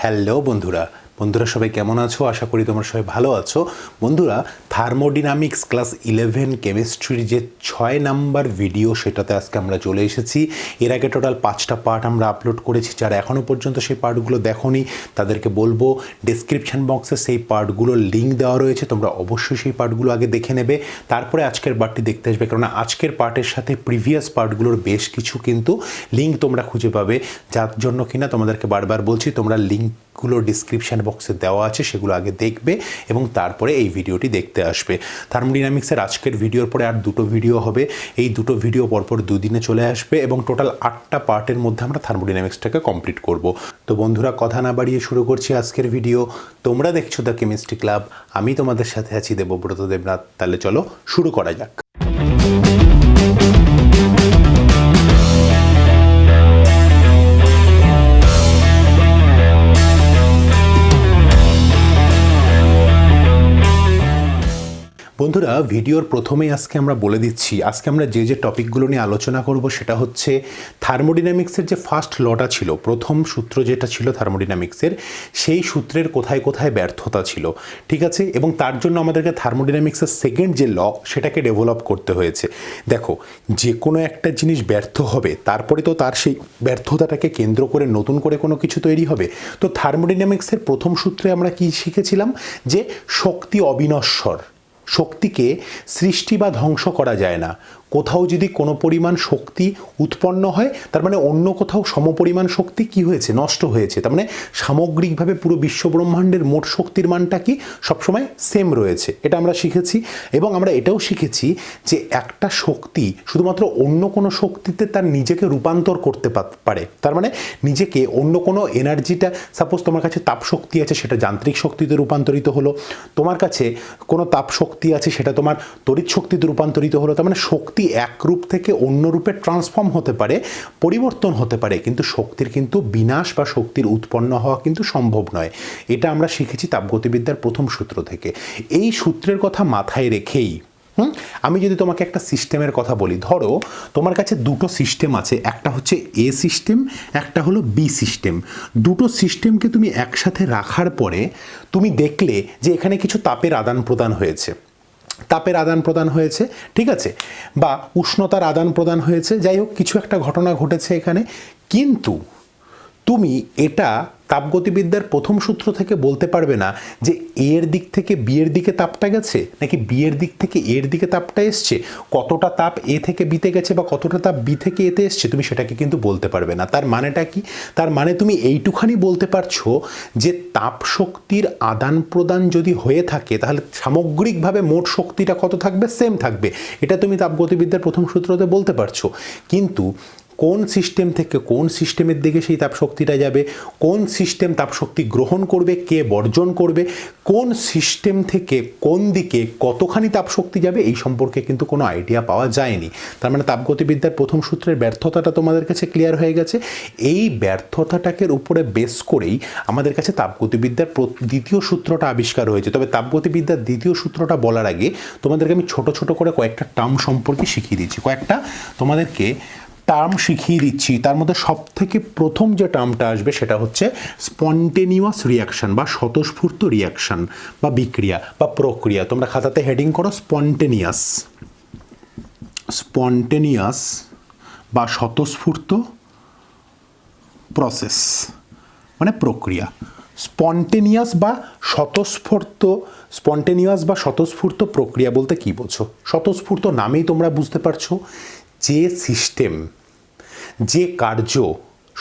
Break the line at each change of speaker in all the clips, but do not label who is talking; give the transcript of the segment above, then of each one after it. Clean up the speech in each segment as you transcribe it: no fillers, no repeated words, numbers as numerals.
Hello বন্ধুরা বন্ধুরা সবাই কেমন আছো? আশা করি তোমরা সবাই ভালো আছো। বন্ধুরা, থার্মোডিনামিক্স ক্লাস 11 কেমিস্ট্রির যে 6 নাম্বার ভিডিও, সেটাতে আজকে আমরা চলে এসেছি। এর আগে টোটাল 5টা পার্ট আমরা আপলোড করেছি। যারা এখনও পর্যন্ত সেই পার্টগুলো দেখোনি তাদেরকে বলবো ডেসক্রিপশন বক্সে সেই পার্টগুলোর লিঙ্ক দেওয়া রয়েছে, তোমরা অবশ্যই সেই পার্টগুলো আগে দেখে নেবে, তারপরে আজকের পার্টটি দেখতে আসবে। কারণ আজকের পার্টের সাথে প্রিভিয়াস পার্টগুলোর বেশ কিছু কিন্তু লিঙ্ক তোমরা খুঁজে পাবে, যার জন্য কিনা তোমাদেরকে বারবার বলছি তোমরা লিঙ্কগুলো ডিসক্রিপশন বক্সে দেওয়া আছে, সেগুলো আগে দেখবে এবং তারপরে এই ভিডিওটি দেখতে আসবে। থার্মোডিনামিক্সের আজকের ভিডিওর পরে আর দুটো ভিডিও হবে, এই দুটো ভিডিও পরপর দুদিনে চলে আসবে এবং টোটাল 8টা পার্টের মধ্যে আমরা থার্মোডিনামিক্সটাকে কমপ্লিট করব। তো বন্ধুরা, কথা না বাড়িয়ে শুরু করছি আজকের ভিডিও। তোমরা দেখছো দ্য কেমিস্ট্রি ক্লাব, আমি তোমাদের সাথে আছি দেবব্রত দেবনাথ। তাহলে চলো শুরু করা যাক। বন্ধুরা, ভিডিওর প্রথমেই আজকে আমরা বলে দিচ্ছি, আজকে আমরা যে টপিকগুলো নিয়ে আলোচনা করব সেটা হচ্ছে থার্মোডিনামিক্সের যে ফার্স্ট লটা ছিল, প্রথম সূত্র যেটা ছিল থার্মোডিনামিক্সের, সেই সূত্রের কোথায় কোথায় ব্যর্থতা ছিল, ঠিক আছে? এবং তার জন্য আমাদেরকে থার্মোডিনামিক্সের সেকেন্ড যে ল সেটাকে ডেভেলপ করতে হয়েছে। দেখো, যে কোনো একটা জিনিস ব্যর্থ হবে, তারপরে তো তার সেই ব্যর্থতাটাকে কেন্দ্র করে নতুন করে কোনো কিছু তৈরি হবে। তো থার্মোডিনামিক্সের প্রথম সূত্রে আমরা কি শিখেছিলাম? যে শক্তি অবিনশ্বর, শক্তিকে সৃষ্টি বা ধ্বংস করা যায় না। কোথাও যদি কোনো পরিমাণ শক্তি উৎপন্ন হয়, তার মানে অন্য কোথাও সমপরিমাণ শক্তি কি হয়েছে? নষ্ট হয়েছে। তার মানে সামগ্রিকভাবে পুরো বিশ্বব্রহ্মাণ্ডের মোট শক্তির মানটা কি সবসময় সেম রয়েছে। এটা আমরা শিখেছি এবং আমরা এটাও শিখেছি যে একটা শক্তি শুধুমাত্র অন্য কোনো শক্তিতে তার নিজেকে রূপান্তর করতে পারে। তার মানে নিজেকে অন্য কোনো এনার্জিটা, সাপোজ তোমার কাছে তাপ শক্তি আছে, সেটা যান্ত্রিক শক্তিতে রূপান্তরিত হলো। তোমার কাছে কোনো তাপ শক্তি আছে, সেটা তোমার তড়িৎ শক্তিতে রূপান্তরিত হলো। তার মানে শক্তি এক রূপ থেকে অন্য রূপে ট্রান্সফর্ম হতে পারে, পরিবর্তন হতে পারে, কিন্তু শক্তির কিন্তু বিনাশ বা শক্তির উৎপন্ন হওয়া কিন্তু সম্ভব নয়। এটা আমরা শিখেছি তাপগতিবিদ্যার প্রথম সূত্র থেকে। এই সূত্রের কথা মাথায় রেখেই আমি যদি তোমাকে একটা সিস্টেমের কথা বলি, ধরো তোমার কাছে দুটো সিস্টেম আছে, একটা হচ্ছে এ সিস্টেম, একটা হলো বি সিস্টেম। দুটো সিস্টেমকে তুমি একসাথে রাখার পরে তুমি দেখলে যে এখানে কিছু তাপের আদান প্রদান হয়েছে, ঠিক আছে, বা উষ্ণতার আদান প্রদান হয়েছে, যাই হোক কিছু একটা ঘটনা ঘটেছে এখানে। কিন্তু তুমি এটা তাপগতিবিদ্যার প্রথম সূত্র থেকে বলতে পারবে না যে এর দিক থেকে বি এর দিকে তাপটা গেছে নাকি বি এর দিক থেকে এর দিকে তাপটা এসছে, কতটা তাপ এ থেকে বিতে গেছে বা কতটা তাপ বি থেকে এতে এসছে, তুমি সেটাকে কিন্তু বলতে পারবে না। তার মানেটা কি? তার মানে তুমি এইটুখানি বলতে পারছো যে তাপ শক্তির আদান প্রদান যদি হয়ে থাকে তাহলে সামগ্রিকভাবে মোট শক্তিটা কত থাকবে? সেম থাকবে। এটা তুমি তাপগতিবিদ্যার প্রথম সূত্রতে বলতে পারছো। কিন্তু কোন সিস্টেম থেকে কোন সিস্টেমের দিকে সেই তাপশক্তিটা যাবে, কোন সিস্টেম তাপশক্তি গ্রহণ করবে, কে বর্জন করবে, কোন সিস্টেম থেকে কোন দিকে কতখানি তাপশক্তি যাবে, এই সম্পর্কে কিন্তু কোনো আইডিয়া পাওয়া যায়নি। তার মানে তাপগতিবিদ্যার প্রথম সূত্রের ব্যর্থতাটা তোমাদের কাছে ক্লিয়ার হয়ে গেছে। এই ব্যর্থতাটাকে উপরে বেস করেই আমাদের কাছে তাপগতিবিদ্যার দ্বিতীয় সূত্রটা আবিষ্কার হয়েছে। তবে তাপগতিবিদ্যার দ্বিতীয় সূত্রটা বলার আগে তোমাদেরকে আমি ছোট ছোট করে কয়েকটা টার্ম সম্পর্কে শিখিয়ে দিচ্ছি, কয়েকটা তোমাদেরকে টার্ম শিখিয়ে দিচ্ছি। তার মধ্যে সবথেকে প্রথম যে টার্মটা আসবে সেটা হচ্ছে স্পন্টেনিয়াস রিয়াকশান বা স্বতঃস্ফূর্ত রিয়াকশান বা বিক্রিয়া বা প্রক্রিয়া। তোমরা খাতাতে হেডিং করো স্পন্টেনিয়াস বা স্বতঃস্ফূর্ত প্রসেস মানে প্রক্রিয়া। স্পন্টেনিয়াস বা স্বতঃস্ফূর্ত প্রক্রিয়া বলতে কী বোঝো? স্বতঃস্ফূর্ত নামেই তোমরা বুঝতে পারছো যে সিস্টেম, যে কার্য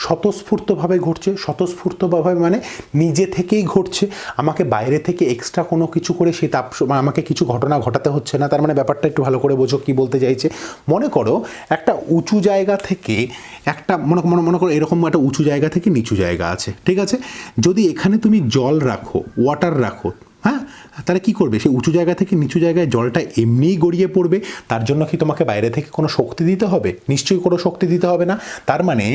স্বতঃস্ফূর্তভাবে ঘটছে। স্বতঃস্ফূর্তভাবে মানে নিজে থেকেই ঘটছে, আমাকে বাইরে থেকে এক্সট্রা কোনো কিছু করে সেই তাপ আমাকে কিছু ঘটনা ঘটাতে হচ্ছে না। তার মানে ব্যাপারটা একটু ভালো করে বোঝো কি বলতে চাইছে। মনে করো একটা উঁচু জায়গা থেকে একটা মনে করো এরকম একটা উঁচু জায়গা থেকে নিচু জায়গা আছে, ঠিক আছে? যদি এখানে তুমি জল রাখো, ওয়াটার রাখো, হ্যাঁ, তাহলে কী করবে, সেই উঁচু জায়গা থেকে নিচু জায়গায় জলটা এমনিই গড়িয়ে পড়বে। তার জন্য কি তোমাকে বাইরে থেকে কোনো শক্তি দিতে হবে? নিশ্চয়ই কোনো শক্তি দিতে হবে না। তার মানে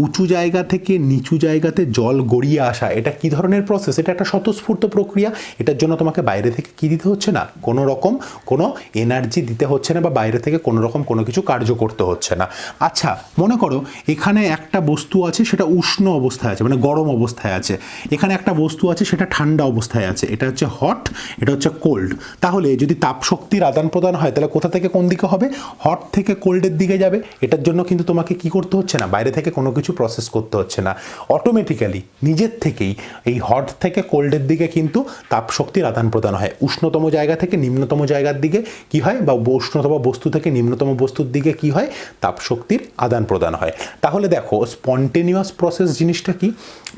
উঁচু জায়গা থেকে নিচু জায়গাতে জল গড়িয়ে আসা, এটা কী ধরনের প্রসেস? এটা একটা স্বতঃস্ফূর্ত প্রক্রিয়া। এটার জন্য তোমাকে বাইরে থেকে কী দিতে হচ্ছে না, কোনো রকম কোনো এনার্জি দিতে হচ্ছে না, বা বাইরে থেকে কোনো রকম কোনো কিছু কার্য করতে হচ্ছে না। আচ্ছা, মনে করো এখানে একটা বস্তু আছে, সেটা উষ্ণ অবস্থায় আছে, মানে গরম অবস্থায় আছে। এখানে একটা বস্তু আছে, সেটা ঠান্ডা অবস্থায় আছে। এটা হচ্ছে হট, এটা হচ্ছে কোল্ড। তাহলে যদি তাপশক্তির আদান প্রদান হয়, তাহলে কোথা থেকে কোন দিকে হবে? হট থেকে কোল্ডের দিকে যাবে। এটার জন্য কিন্তু তোমাকে কি করতে হচ্ছে না, বাইরে থেকে কোনো কিছু প্রসেস করতে হচ্ছে না। অটোমেটিক্যালি নিজের থেকেই এই হট থেকে কোল্ডের দিকে কিন্তু তাপশক্তির আদান প্রদান হয়। উষ্ণতম জায়গা থেকে নিম্নতম জায়গার দিকে কি হয়, বা উষ্ণতম বস্তু থেকে নিম্নতম বস্তুর দিকে কি হয়, তাপশক্তির আদান প্রদান হয়। তাহলে দেখো, স্পন্টেনিয়াস প্রসেস জিনিসটা কি?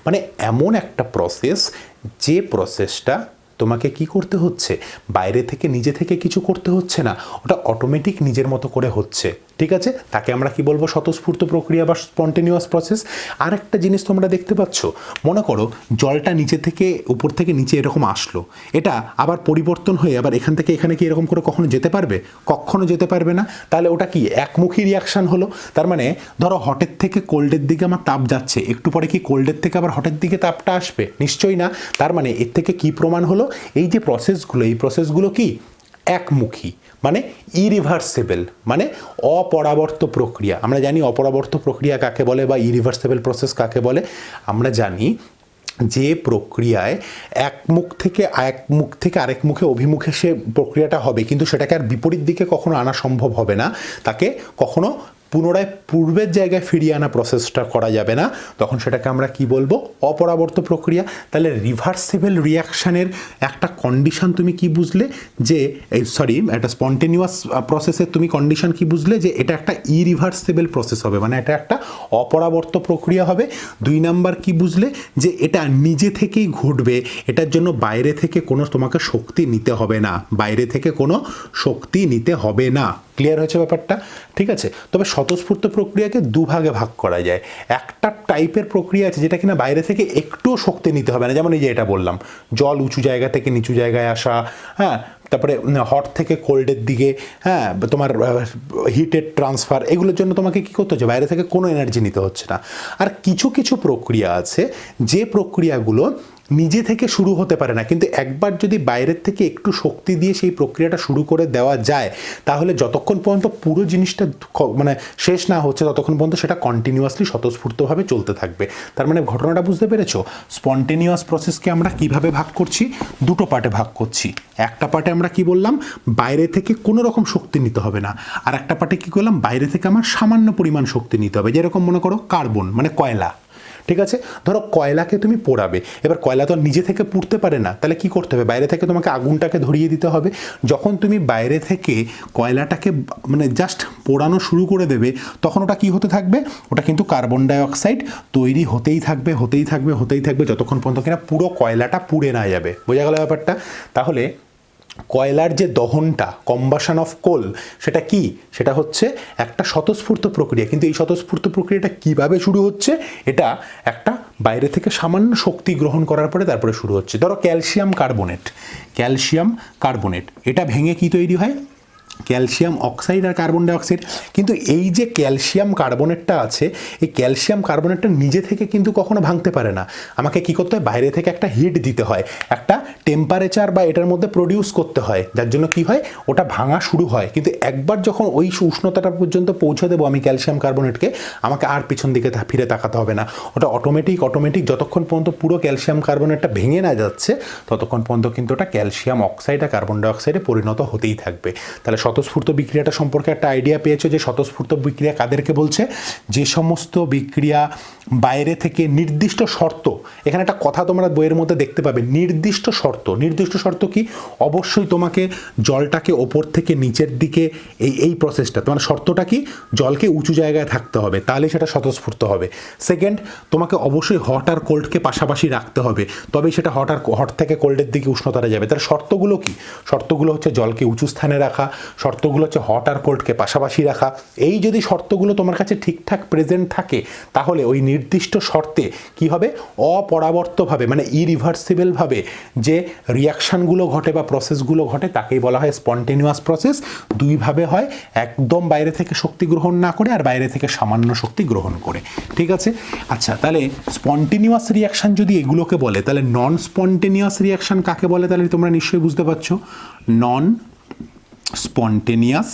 মানে এমন একটা প্রসেস, যে প্রসেসটা তোমাকে কি করতে হচ্ছে, বাইরে থেকে নিজে থেকে কিছু করতে হচ্ছে না, ওটা অটোমেটিক নিজের মতো করে হচ্ছে। ঠিক আছে, তাকে আমরা কি বলবো? স্বতঃস্ফূর্ত প্রক্রিয়া বা স্পন্টেনিয়াস প্রসেস। আর একটা জিনিস তোমরা দেখতে পাচ্ছ, মনে করো জলটা নিচে থেকে উপর থেকে নিচে এরকম আসলো, এটা আবার পরিবর্তন হয়ে আবার এখান থেকে এখানে কি এরকম করে কখনো যেতে পারবে? কখনো যেতে পারবে না। তাহলে ওটা কি একমুখী রিয়াকশান হলো? তার মানে ধরো হটের থেকে কোল্ডের দিকে আমার তাপ যাচ্ছে, একটু পরে কি কোল্ডের থেকে আবার হটের দিকে তাপটা আসবে? নিশ্চয়ই না। তার মানে এর থেকে কি প্রমাণ হলো? এই যে প্রসেসগুলো, এই প্রসেসগুলো কি একমুখী, মানে ইরিভার্সেবল, মানে অপরাবর্ত প্রক্রিয়া। আমরা জানি অপরাবর্ত প্রক্রিয়া কাকে বলে, বা ইরিভার্সেবল প্রসেস কাকে বলে। আমরা জানি যে প্রক্রিয়ায় এক মুখ থেকে আরেক মুখে অভিমুখে সে প্রক্রিয়াটা হবে, কিন্তু সেটাকে আর বিপরীত দিকে কখনো আনা সম্ভব হবে না, তাকে কখনো পুনরায় পূর্বের জায়গায় ফিরিয়ে আনা প্রসেসটা করা যাবে না, তখন সেটাকে আমরা কি বলবো? অপরাবর্ত প্রক্রিয়া। তাহলে রিভার্সিবল রিয়াকশানের একটা কন্ডিশন তুমি কি বুঝলে, যে একটা স্পন্টেনিয়াস প্রসেসের তুমি কন্ডিশন কি বুঝলে, যে এটা একটা ইরিভার্সিবল প্রসেস হবে, মানে এটা একটা অপরাবর্ত প্রক্রিয়া হবে। 2 নাম্বার কি বুঝলে, যে এটা নিজে থেকেই ঘটবে, এটার জন্য বাইরে থেকে কোনো তোমাকে শক্তি নিতে হবে না, বাইরে থেকে কোনো শক্তি নিতে হবে না। ক্লিয়ার হয়েছে ব্যাপারটা? ঠিক আছে। তবে স্বতঃস্ফূর্ত প্রক্রিয়াকে দুভাগে ভাগ করা যায়। একটা টাইপের প্রক্রিয়া আছে যেটা কিনা বাইরে থেকে একটুও শক্তি নিতে হবে না, যেমন এই যে এটা বললাম, জল উঁচু জায়গা থেকে নিচু জায়গায় আসা, হ্যাঁ, তারপরে হট থেকে কোল্ডের দিকে, হ্যাঁ, তোমার হিটের ট্রান্সফার, এগুলোর জন্য তোমাকে কী করতে হচ্ছে? বাইরে থেকে কোনো এনার্জি নিতে হচ্ছে না। আর কিছু কিছু প্রক্রিয়া আছে, যে প্রক্রিয়াগুলো নিজে থেকে শুরু হতে পারে না, কিন্তু একবার যদি বাইরের থেকে একটু শক্তি দিয়ে সেই প্রক্রিয়াটা শুরু করে দেওয়া যায়, তাহলে যতক্ষণ পর্যন্ত পুরো জিনিসটা মানে শেষ না হচ্ছে, ততক্ষণ পর্যন্ত সেটা কন্টিনিউয়াসলি স্বতঃস্ফূর্তভাবে চলতে থাকবে। তার মানে ঘটনাটা বুঝতে পেরেছো? স্পন্টেনিয়াস প্রসেসকে আমরা কিভাবে ভাগ করছি? দুটো পার্টে ভাগ করছি। একটা পার্টে আমরা কি বললাম, বাইরে থেকে কোনো রকম শক্তি নিতে হবে না, আর একটা পার্টে কি করলাম, বাইরে থেকে আমার সামান্য পরিমাণ শক্তি নিতে হবে। যেরকম মনে করো কার্বন, মানে কয়লা। ঠিক আছে, ধরো কয়লাকে তুমি পোড়াবে, এবার কয়লা তো নিজে থেকে পুড়তে পারে না, তাহলে কি করতে হবে? বাইরে থেকে তোমাকে আগুনটাকে ধরিয়ে দিতে হবে। যখন তুমি বাইরে থেকে কয়লাটাকে মানে জাস্ট পোড়ানো শুরু করে দেবে, তখন ওটা কি হতে থাকবে? ওটা কিন্তু কার্বন ডাইঅক্সাইড তৈরি হতেই থাকবে, যতক্ষণ পর্যন্ত কিনা পুরো কয়লাটা পুড়ে না যাবে। বোঝা গেল ব্যাপারটা? তাহলে কয়লার যে দহনটা, কম্বাশন অফ কোল, সেটা কি? সেটা হচ্ছে একটা স্বতঃস্ফূর্ত প্রক্রিয়া। কিন্তু এই স্বতঃস্ফূর্ত প্রক্রিয়াটা কিভাবে শুরু হচ্ছে? এটা একটা বাইরে থেকে সামান্য শক্তি গ্রহণ করার পরে তারপরে শুরু হচ্ছে। ধরো ক্যালসিয়াম কার্বনেট, এটা ভেঙে কি তৈরি হয়? ক্যালসিয়াম অক্সাইড আর কার্বন ডাইঅক্সাইড। কিন্তু এই যে ক্যালসিয়াম কার্বনেটটা আছে, এই ক্যালসিয়াম কার্বনেটটা নিজে থেকে কিন্তু কখনো ভাঙতে পারে না। আমাকে কি করতে হয়? বাইরে থেকে একটা হিট দিতে হয়, একটা টেম্পারেচার বা এটার মধ্যে প্রডিউস করতে হয়, যার জন্য কি হয়? ওটা ভাঙা শুরু হয়। কিন্তু একবার যখন ওই উষ্ণতাটা পর্যন্ত পৌঁছে দেবো আমি ক্যালসিয়াম কার্বনেটকে, আমাকে আর পিছন দিকে ফিরে তাকাতে হবে না। ওটা অটোমেটিক যতক্ষণ পর্যন্ত পুরো ক্যালসিয়াম কার্বনেটটা ভেঙে না যাচ্ছে, ততক্ষণ পর্যন্ত কিন্তু ওটা ক্যালসিয়াম অক্সাইড আর কার্বন ডাইঅক্সাইডে পরিণত হতেই থাকবে। তাহলে স্বতঃস্ফূর্ত বিক্রিয়াটা সম্পর্কে একটা আইডিয়া পেয়েছো যে স্বতঃস্ফূর্ত বিক্রিয়া কাদেরকে বলছে? যে সমস্ত বিক্রিয়া বাইরে থেকে নির্দিষ্ট শর্ত, এখানে একটা কথা তোমরা বইয়ের মধ্যে দেখতে পাবে, নির্দিষ্ট শর্ত কি? অবশ্যই তোমাকে জলটাকে ওপর থেকে নিচের দিকে, এই প্রসেসটা তোমার শর্তটা কি? জলকে উঁচু জায়গায় থাকতে হবে, তাহলে সেটা স্বতঃস্ফূর্ত হবে। সেকেন্ড, তোমাকে অবশ্যই হট আর কোল্ডকে পাশাপাশি রাখতে হবে, তবেই সেটা হট থেকে কোল্ডের দিকে উষ্ণতাটা যাবে। তার শর্তগুলো কি? শর্তগুলো হচ্ছে জলকে উঁচু স্থানে রাখা, শর্তগুলো হচ্ছে হট আর কোল্ডকে পাশাপাশি রাখা। এই যদি শর্তগুলো তোমার কাছে ঠিকঠাক প্রেজেন্ট থাকে তাহলে ওই নির্দিষ্ট শর্তে কি হবে, অপরাবর্তভাবে মানে ইরিভার্সিবলভাবে যে রিয়াকশানগুলো ঘটে বা প্রসেসগুলো ঘটে তাকেই বলা হয় স্পন্টেনিয়াস প্রসেস। দুইভাবে হয়, একদম বাইরে থেকে শক্তি গ্রহণ না করে আর বাইরে থেকে সামান্য শক্তি গ্রহণ করে। ঠিক আছে, আচ্ছা তাহলে স্পন্টেনিয়াস রিয়াকশান যদি এগুলোকে বলে তাহলে নন স্পন্টেনিয়াস রিয়াকশান কাকে বলে তাহলে তোমরা নিশ্চয়ই বুঝতে পারছো। নন স্পন্টেনিয়াস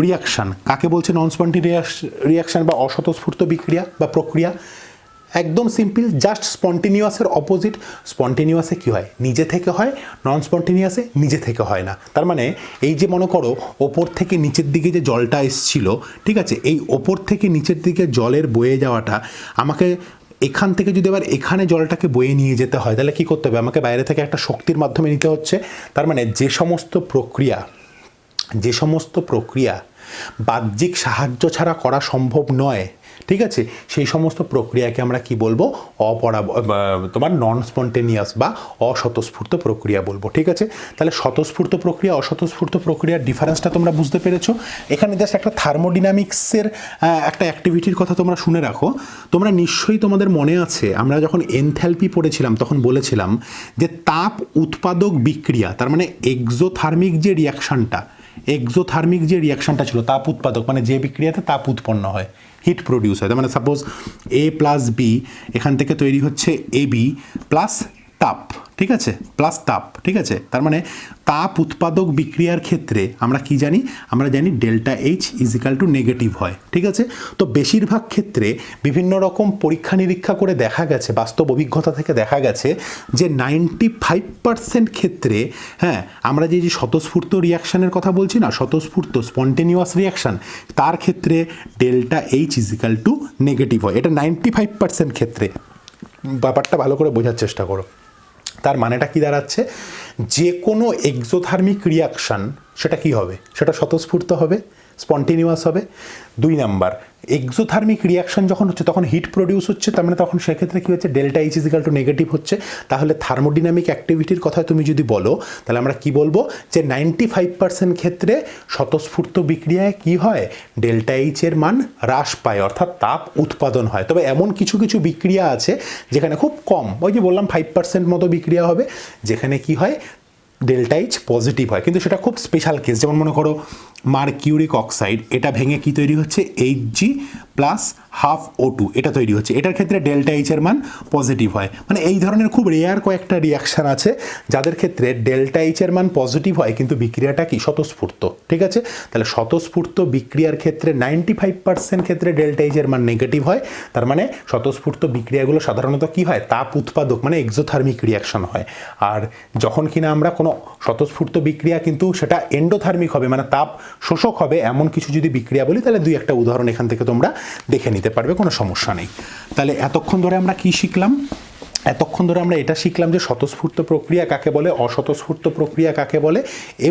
রিয়াকশান কাকে বলছে? নন স্পন্টেনিয়াস রিয়াকশান বা অস্বতঃস্ফূর্ত বিক্রিয়া বা প্রক্রিয়া। একদম সিম্পল, জাস্ট স্পন্টেনিয়াসের অপোজিট। স্পন্টেনিয়াসে কী হয়, নিজে থেকে হয়, নন স্পন্টেনিয়াসে নিজে থেকে হয় না। তার মানে এই যে মনে করো ওপর থেকে নিচের দিকে যে জলটা এসছিল, ঠিক আছে, এই ওপর থেকে নিচের দিকে জলের বয়ে যাওয়াটা আমাকে এখান থেকে যদি আবার এখানে জলটাকে বয়ে নিয়ে যেতে হয় তাহলে কী করতে হবে, আমাকে বাইরে থেকে একটা শক্তির মাধ্যমে নিতে হচ্ছে। তার মানে যে সমস্ত প্রক্রিয়া বাহ্যিক সাহায্য ছাড়া করা সম্ভব নয়, ঠিক আছে, সেই সমস্ত প্রক্রিয়াকে আমরা কি বলবো, তোমার নন স্পন্টেনিয়াস বা অস্বতঃস্ফূর্ত প্রক্রিয়া বলবো। ঠিক আছে, তাহলে স্বতঃস্ফূর্ত প্রক্রিয়া অস্বতঃস্ফূর্ত প্রক্রিয়ার ডিফারেন্সটা তোমরা বুঝতে পেরেছো। এখানে জাস্ট একটা থার্মোডিনামিক্সের একটা অ্যাক্টিভিটির কথা তোমরা শুনে রাখো। তোমরা নিশ্চয়ই তোমাদের মনে আছে আমরা যখন এনথ্যালপি পড়েছিলাম তখন বলেছিলাম যে তাপ উৎপাদক বিক্রিয়া, তার মানে এক্সোথার্মিক যে রিয়াকশানটা ছিল, তাপ উৎপাদক মানে যে বিক্রিয়াতে তাপ উৎপন্ন হয়, হিট প্রডিউস হয়। তার মানে সাপোজ এ প্লাস বি, এখান থেকে তৈরি হচ্ছে এ বি প্লাস তাপ, ঠিক আছে, প্লাস তাপ, ঠিক আছে। তার মানে তাপ উৎপাদক বিক্রিয়ার ক্ষেত্রে আমরা কি জানি, আমরা জানি delta H is equal to negative হয়। ঠিক আছে, তো বেশিরভাগ ক্ষেত্রে বিভিন্ন রকম পরীক্ষা নিরীক্ষা করে দেখা গেছে, বাস্তব অভিজ্ঞতা থেকে দেখা গেছে যে 95% ক্ষেত্রে, হ্যাঁ, আমরা যে স্বতঃস্ফূর্ত রিয়াকশানের কথা বলছি না, স্বতঃস্ফূর্ত স্পন্টেনিয়াস রিয়াকশান, তার ক্ষেত্রে delta H is equal to negative হয়। এটা 95% ক্ষেত্রে। ব্যাপারটা ভালো করে বোঝার চেষ্টা করো। তার মানেটা কি দাঁড়াচ্ছে, যে কোনো এক্সোথার্মিক রিয়াকশান সেটা কি হবে, সেটা স্বতঃস্ফূর্ত হবে, স্পন্টেনিয়াস হবে। 2 নাম্বার, এক্সোথার্মিক রিয়াকশান যখন হচ্ছে তখন হিট প্রডিউস হচ্ছে, তার মানে তখন সেক্ষেত্রে কী হচ্ছে, delta H is equal to negative হচ্ছে। তাহলে থার্মোডিনামিক অ্যাক্টিভিটির কথা তুমি যদি বলো তাহলে আমরা কি বলবো, যে 95% ক্ষেত্রে স্বতঃস্ফূর্ত বিক্রিয়ায় কি হয়, ডেল্টা এইচের মান হ্রাস পায়, অর্থাৎ তাপ উৎপাদন হয়। তবে এমন কিছু কিছু বিক্রিয়া আছে যেখানে খুব কম, ওই যে বললাম 5% মতো বিক্রিয়া হবে যেখানে কি হয়, ডেল্টা এইচ পজিটিভ হয়, কিন্তু সেটা খুব স্পেশাল কেস। যেমন মনে করো মার্কিউরিক অক্সাইড, এটা ভেঙে কি তৈরি হচ্ছে, Hg প্লাস হাফ O2, এটা তৈরি হচ্ছে, এটার ক্ষেত্রে ডেল্টা এইচের মান পজিটিভ হয়। মানে এই ধরনের খুব রেয়ার কয়েকটা রিয়াকশান আছে যাদের ক্ষেত্রে ডেল্টা এইচের মান পজিটিভ হয় কিন্তু বিক্রিয়াটা কি স্বতঃস্ফূর্ত। ঠিক আছে, তাহলে স্বতঃস্ফূর্ত বিক্রিয়ার ক্ষেত্রে 95% ক্ষেত্রে ডেল্টা এইচের মান নেগেটিভ হয়। তার মানে স্বতঃস্ফূর্ত বিক্রিয়াগুলো সাধারণত কি হয়, তাপ উৎপাদক মানে এক্সোথার্মিক রিয়াকশান হয়। আর যখন কিনা আমরা কোনো স্বতঃস্ফূর্ত বিক্রিয়া কিন্তু সেটা এন্ডোথার্মিক হবে মানে তাপ শোষক হবে, এমন কিছু যদি বিক্রিয়া বলি তাহলে 2-1টা উদাহরণ এখান থেকে তোমরা দেখে নিতে পারবে, কোনো সমস্যা নেই। তাহলে এতক্ষণ ধরে আমরা কি শিখলাম, এতক্ষণ ধরে আমরা এটা শিখলাম যে স্বতঃস্ফূর্ত প্রক্রিয়া কাকে বলে, অস্বতঃস্ফূর্ত প্রক্রিয়া কাকে বলে,